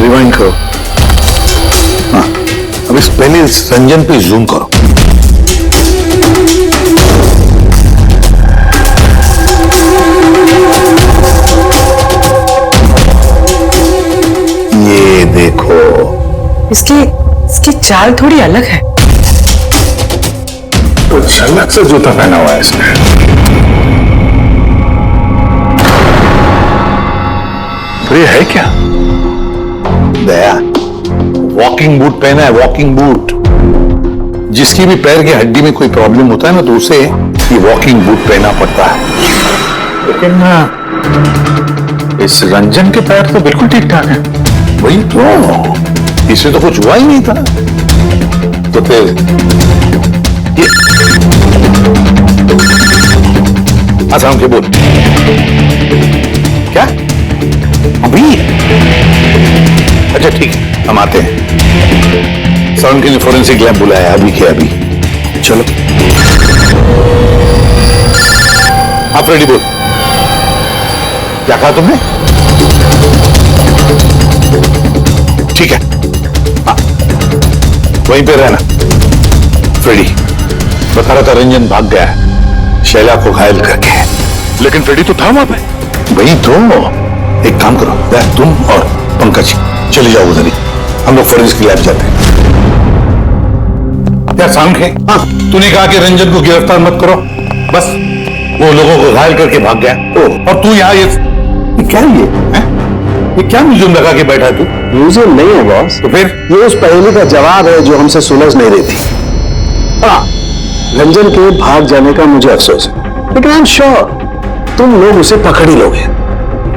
rewind करो। हाँ, अब इस पहले इस रंजन पे जूम करो। ये देखो, इसकी चाल थोड़ी अलग है। कुछ अलग से जूता पहना हुआ है इसने। तो ये है क्या? दया, वॉकिंग बूट पहना है, वॉकिंग बूट। जिसकी भी पैर की हड्डी में कोई प्रॉब्लम होता है ना, तो उसे ये वॉकिंग बूट पहनना पड़ता है। लेकिन इस रंजन के पैर तो बिल्कुल ठीक ठाक है। वही तो, इसे तो कुछ हुआ ही नहीं था। तो फिर ये आसाम के बोल क्या अभी? अच्छा ठीक है, हम आते हैं। साउंड के लिए फोरेंसिक लैब बुलाया अभी के अभी। चलो आप रेडी बोल। क्या कहा तुमने? ठीक है, हाँ वहीं पे रहना। फ्रेडी बता रहा था रंजन भाग गया है शैला को घायल करके। लेकिन फ्रेडी तो था वहां पे। वही तो, एक काम करो, तुम और पंकज चले जाओ उधर ही, हम लोग फोरेंसिक लैब जाते हैं। क्या सांख है? हाँ, तूने कहा कि रंजन को गिरफ्तार मत करो, बस वो लोगों को घायल करके भाग गया। और तू यहाँ ये क्या ये क्या म्यूजियम लगा के बैठा है तू? म्यूजियम नहीं है बॉस। तो फिर ये उस पहेली का जवाब है जो हमसे सुलझ नहीं रही थी। हाँ, रंजन के भाग जाने का मुझे अफसोस है, लेकिन आई एम श्योर तुम लोग उसे पकड़ ही लोगे।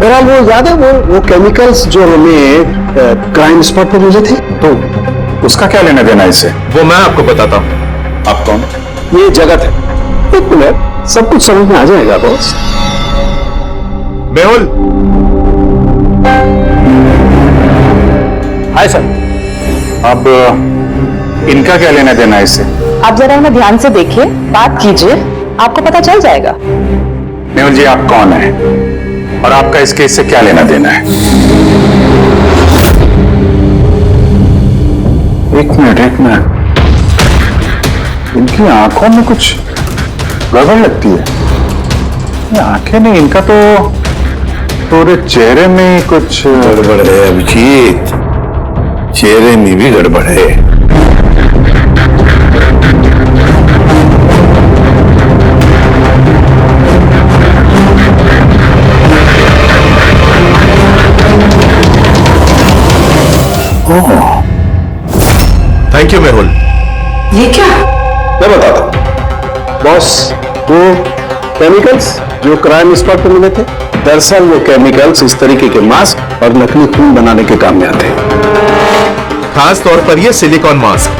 बहरहाल वो याद है वो केमिकल्स जो हमें क्राइम स्पॉट पर मिले थे, तो उसका क्या लेना देना इससे? वो मैं आपको बताता हूँ। आप कौन? ये जगत है। एक मिनट, सब कुछ समझ में आ जाएगा बॉस। मेहुल। Hi sir. अब इनका क्या लेना देना है इससे? आप जरा उन्हें ध्यान से देखिए, बात कीजिए, आपको पता चल जाएगा। मेहुल जी आप कौन है और आपका इस केस से क्या लेना देना है? एक मिनट, इनकी आंखों में कुछ गड़बड़ लगती है। ये आंखें नहीं, इनका तो पूरे चेहरे में कुछ गड़बड़ है अभिजीत, चेहरे में भी गड़बड़ है। Thank you Mehul. ये क्या? मैं बताता हूँ बॉस, वो केमिकल्स जो क्राइम स्पॉट पर मिले थे, दरअसल वो केमिकल्स इस तरीके के मास्क और नकली खून बनाने के काम में आते हैं। खास तौर पर यह सिलिकॉन मास्क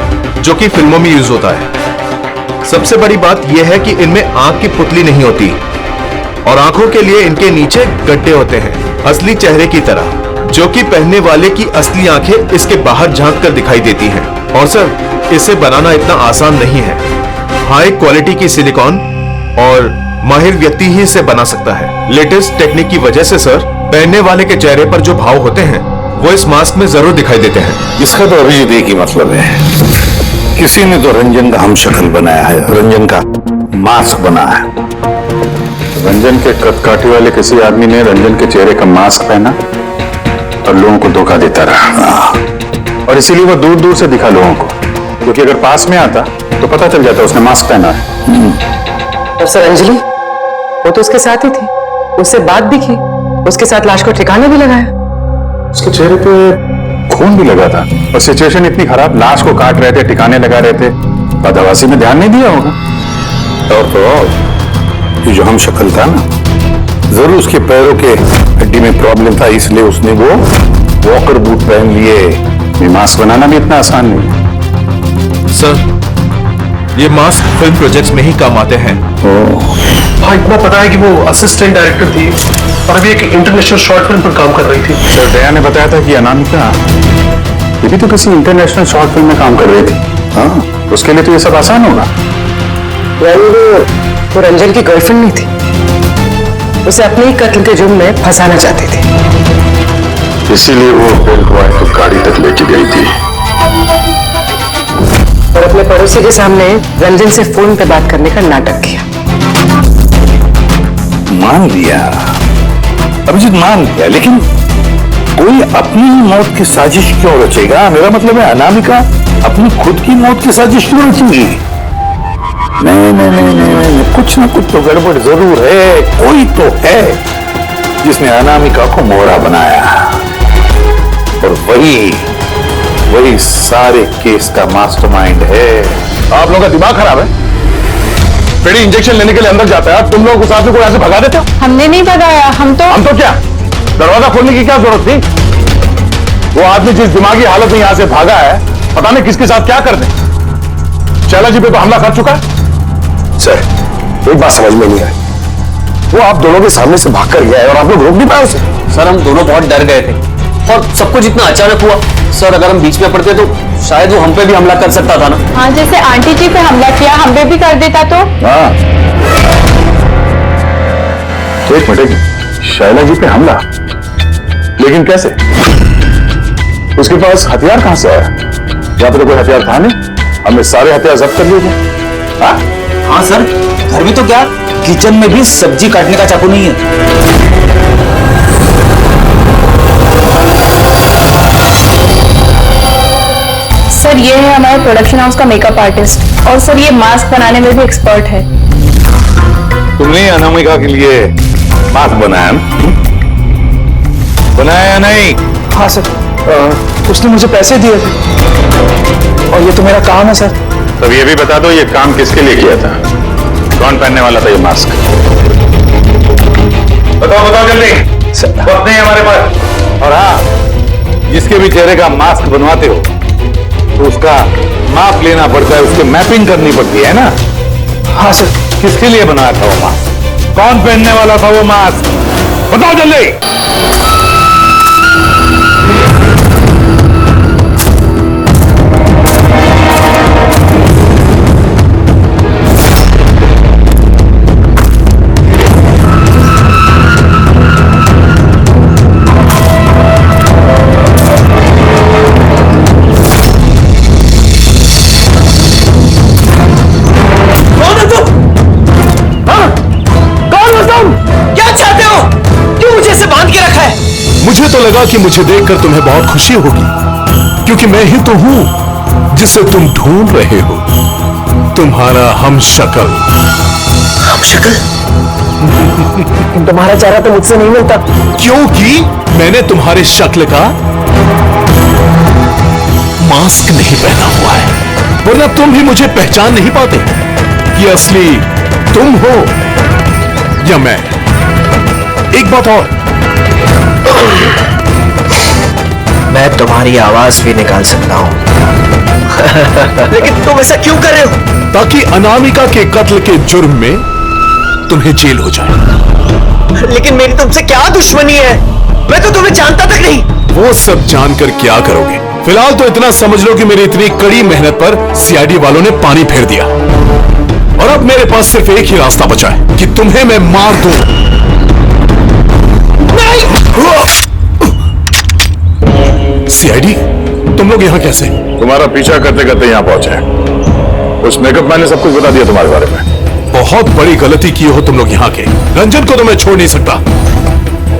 जो कि फिल्मों में यूज होता है। सबसे बड़ी बात यह है कि इनमें आंख की पुतली नहीं होती और आंखों के लिए इनके नीचे गड्ढे होते हैं, असली चेहरे की तरह, जो कि पहनने वाले की असली आंखें इसके बाहर झांक कर दिखाई देती हैं। और सर, इसे बनाना इतना आसान नहीं है। हाई क्वालिटी की सिलिकॉन और माहिर व्यक्ति ही इसे बना सकता है। लेटेस्ट टेक्निक की वजह से सर, पहनने वाले के चेहरे पर जो भाव होते हैं वो इस मास्क में जरूर दिखाई देते हैं। इसका तो अभिजीत एक ही मतलब है, किसी ने तो रंजन का हमशक्ल बनाया है, रंजन का मास्क बना है। रंजन के कदकाठी वाले किसी आदमी ने रंजन के चेहरे का मास्क पहना और लोगों को धोखा देता रहा, और इसीलिए वो दूर दूर से दिखा लोगों को, क्योंकि अगर पास में आता तो पता चल जाता उसने मास्क पहना है। और सर अंजलि, वो तो उसके साथ ही थी, उससे बात भी की, उसके साथ लाश को ठिकाने भी लगाया, उसके चेहरे पे खून भी लगा था, और सिचुएशन इतनी खराब, लाश को काट रहे थे, ठिकाने लगा रहे थे, बदहवासी में ध्यान नहीं दिया होगा। और तो और ये जो हमशक्ल था ना, जरूर उसके पैरों के हड्डी में प्रॉब्लम था, इसलिए उसने वो वॉकर बूट पहन लिए। मास्क बनाना भी इतना आसान नहीं। सर, ये मास्क फिल्म प्रोजेक्ट्स में ही काम आते हैं। हाँ, इतना पता है कि वो असिस्टेंट डायरेक्टर थी और अभी एक इंटरनेशनल शॉर्ट फिल्म पर काम कर रही थी। सर, दया ने बताया था कि अनामिका ये भी तो किसी इंटरनेशनल शॉर्ट फिल्म में काम कर रही थी। हाँ, उसके लिए तो ये सब आसान होगा। वो रंजन की गर्लफ्रेंड नहीं थी, उसे अपने ही कत्ल के जुर्म में फंसाना चाहती थी, इसीलिए वो को गाड़ी तक लेके गई थी और अपने पड़ोसी के सामने रंजन से फोन पे बात करने का नाटक किया। मान लिया, अभिजीत मान लिया, लेकिन कोई अपनी मौत की साजिश क्यों रचेगा? मेरा मतलब है अनामिका अपनी खुद की मौत की साजिश क्यों रचेगी? नहीं नहीं नहीं नहीं, कुछ ना कुछ तो गड़बड़ जरूर है। कोई तो है जिसने अनामिका को मोहरा बनाया, और वही सारे केस का मास्टरमाइंड है। आप लोगों का दिमाग खराब है। पेड़ी इंजेक्शन लेने के लिए अंदर जाता है, तुम लोग उस आदमी को यहाँ से भगा देते हो। हमने नहीं भगाया, हम तो क्या दरवाजा खोलने की क्या जरूरत थी? वो आदमी जिस दिमागी हालत में यहाँ से भागा है, पता नहीं किसके साथ क्या कर दे। शैला जी पे तो हमला कर चुका है। सर, एक बात समझ में नहीं आई, वो आप दोनों के सामने से भाग कर गया है और आप लोग रोक नहीं पाए उसे। सर, हम दोनों बहुत डर गए थे और सब कुछ इतना अचानक हुआ। सर, अगर हम बीच में पड़ते तो शायद वो हम पे भी हमला कर सकता था ना। हाँ, जैसे आंटी जी पे हमला किया, हम पे भी कर देता तो। हाँ, एक मिनट, शैला जी पे हमला, लेकिन कैसे? उसके पास हथियार कहां से आया? यहाँ पे तो कोई हथियार था नहीं, हमने सारे हथियार जब्त कर लिए थे। हाँ सर, घर में तो क्या, किचन में भी सब्जी काटने का चाकू नहीं है। सर, ये है हमारे प्रोडक्शन हाउस का मेकअप आर्टिस्ट, और सर ये मास्क बनाने में भी एक्सपर्ट है। तुमने अनामिका के लिए मास्क बनाया ना? बनाया नहीं? हाँ सर, उसने मुझे पैसे दिए थे और ये तो मेरा काम है सर। तब ये भी बता दो, ये काम किसके लिए किया था? कौन पहनने वाला था ये मास्क? बताओ जल्दी, वक्त नहीं हमारे पास। और हाँ, जिसके भी चेहरे का मास्क बनवाते हो तो उसका माप लेना पड़ता है, उसकी मैपिंग करनी पड़ती है ना? हाँ सर। किसके लिए बनाया था वो मास्क? कौन पहनने वाला था वो मास्क? बताओ जल्दी। मुझे तो लगा कि मुझे देखकर तुम्हें बहुत खुशी होगी, क्योंकि मैं ही तो हूं जिसे तुम ढूंढ रहे हो, तुम्हारा हमशक्ल। हमशक्ल? तुम्हारा चेहरा तो मुझसे नहीं मिलता। क्योंकि मैंने तुम्हारे शक्ल का मास्क नहीं पहना हुआ है, वरना तुम भी मुझे पहचान नहीं पाते कि असली तुम हो या मैं। एक बात और, मैं तुम्हारी आवाज भी निकाल सकता हूं। लेकिन तुम ऐसा क्यों कर रहे हो? ताकि अनामिका के कत्ल के जुर्म में तुम्हें जेल हो जाए। लेकिन मेरी तुमसे क्या दुश्मनी है? मैं तो तुम्हें जानता तक नहीं। वो सब जानकर क्या करोगे? फिलहाल तो इतना समझ लो कि मेरी इतनी कड़ी मेहनत पर सीआईडी वालों ने पानी फेर दिया और अब मेरे पास सिर्फ एक ही रास्ता बचा है कि तुम्हें मैं मार दूं। सीआईडी, तुम लोग यहां कैसे? तुम्हारा पीछा करते करते यहां पहुंचे हैं। उस मेकअप मैन ने सब कुछ बता दिया तुम्हारे बारे में। बहुत बड़ी गलती की हो तुम लोग यहाँ के। रंजन को तो मैं छोड़ नहीं सकता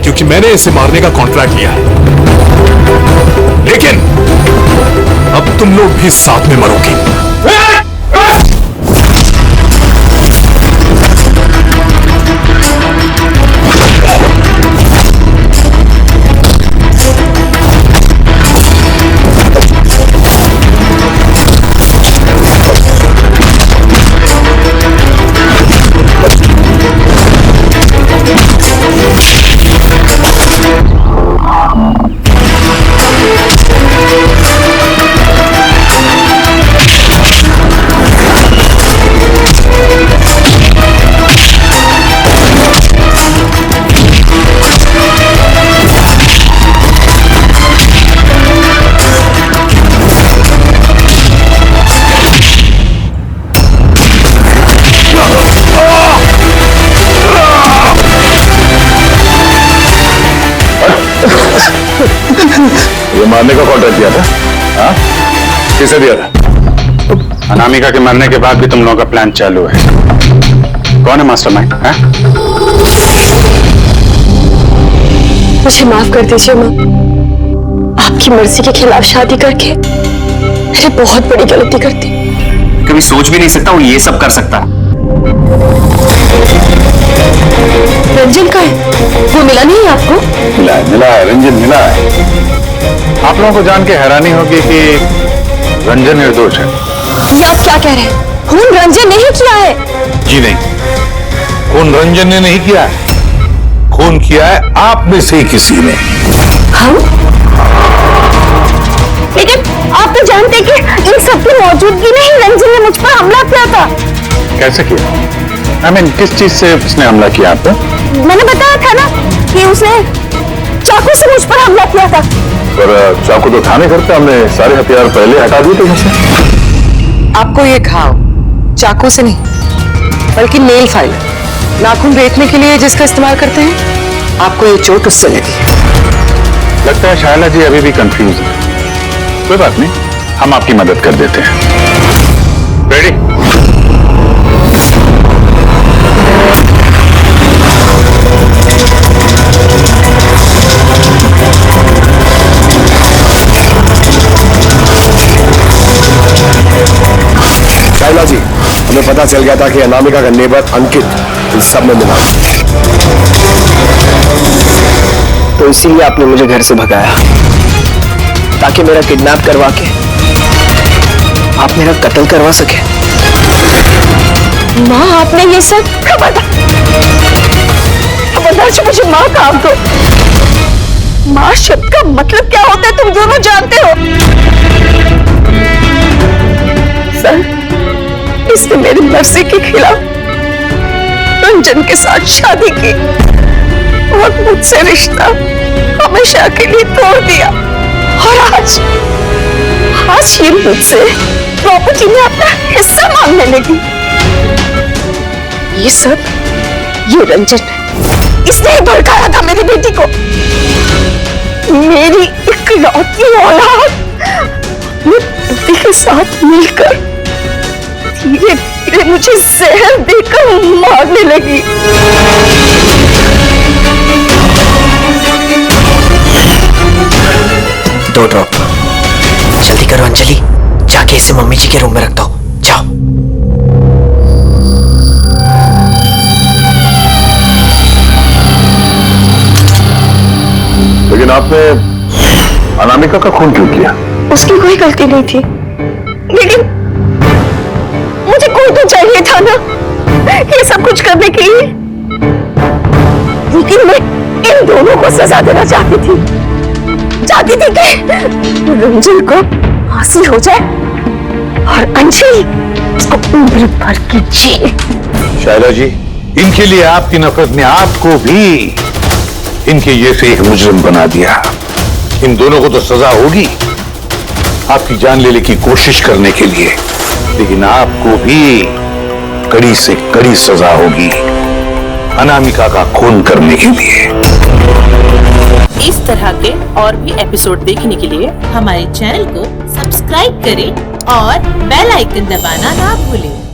क्योंकि मैंने इसे मारने का कॉन्ट्रैक्ट लिया है, लेकिन अब तुम लोग भी साथ में मरोगे। ये मारने का कॉन्ट्रैक्ट दिया था? हाँ? किसे दिया था? अनामिका के मरने के बाद भी तुम लोगों का प्लान चालू है। कौन है मास्टरमाइंड? मुझे माफ कर दीजिए माँ। आपकी मर्जी के खिलाफ शादी करके मैंने बहुत बड़ी गलती कर दी। कभी सोच भी नहीं सकता वो ये सब कर सकता। रंजन का है? वो मिला नहीं आपको? मिला है, रंजन मिला है। आप लोगों को जान के हैरानी होगी कि रंजन निर्दोष है। ये आप क्या कह रहे हैं? खून रंजन ने ही किया है। जी नहीं, खून रंजन ने नहीं किया है, खून किया है आप में से किसी ने। हम? लेकिन आप तो जानते कि इन सबकी मौजूदगी में ही रंजन ने मुझ पर हमला किया था। कैसे किया? किस चीज से उसने हमला किया आप पर? मैंने बताया था ना कि उसने चाकू से मुझ पर हमला किया था। पर चाकू तो था नहीं घर पे, हमने सारे हथियार पहले हटा दिए थे मुझसे। आपको ये घाव चाकू से नहीं बल्कि नेल फाइल, नाखून रेतने के लिए जिसका इस्तेमाल करते हैं, आपको ये चोट उससे लगी। लगता है शायला जी अभी भी कंफ्यूज है। कोई बात नहीं, हम आपकी मदद कर देते हैं। रेडी? शायला जी, हमें पता चल गया था कि अनामिका का नेबर अंकित इस सब में मिला, तो इसीलिए आपने मुझे घर से भगाया ताकि मेरा किडनैप करवा के आप मेरा कत्ल करवा सके। माँ, आपने ये सब खबरदार से मुझे माँ का दो। माँ शब्द का मतलब क्या होता है तुम दोनों जानते हो। सर, इसने मेरी मर्जी के खिलाफ रंजन के साथ शादी की और मुझसे रिश्ता हमेशा के लिए तोड़ दिया, और आज ये मुझसे प्रॉपर्टी में अपना हिस्सा मांगने लगी। ये सब ये रंजन है, इसने ही भड़काया था मेरी बेटी को। मेरी इकलौती औलाद अपने पति के साथ मिलकर धीरे धीरे मुझे जहर देकर मारने लगी। दो ड्रॉप जल्दी करो अंजलि, जाके इसे मम्मी जी के रूम में रख दो। जाओ। लेकिन अनामिका का खून क्यों किया? उसकी कोई गलती नहीं थी, लेकिन मुझे कोई तो चाहिए था ना ये सब कुछ करने के लिए। लेकिन मैं इन दोनों को सजा देना चाहती थी कि रंजन को फांसी हो जाए और अंजलि उसको उम्र भर की जेल। शायला जी, इनके लिए आपकी नफरत ने आपको भी इनके ये से एक मुजरिम बना दिया। इन दोनों को तो सजा होगी आपकी जान लेने की कोशिश करने के लिए, लेकिन आपको भी कड़ी से कड़ी सजा होगी अनामिका का खून करने के लिए। इस तरह के और भी एपिसोड देखने के लिए हमारे चैनल को सब्सक्राइब करें और बेल आइकन दबाना ना भूलें।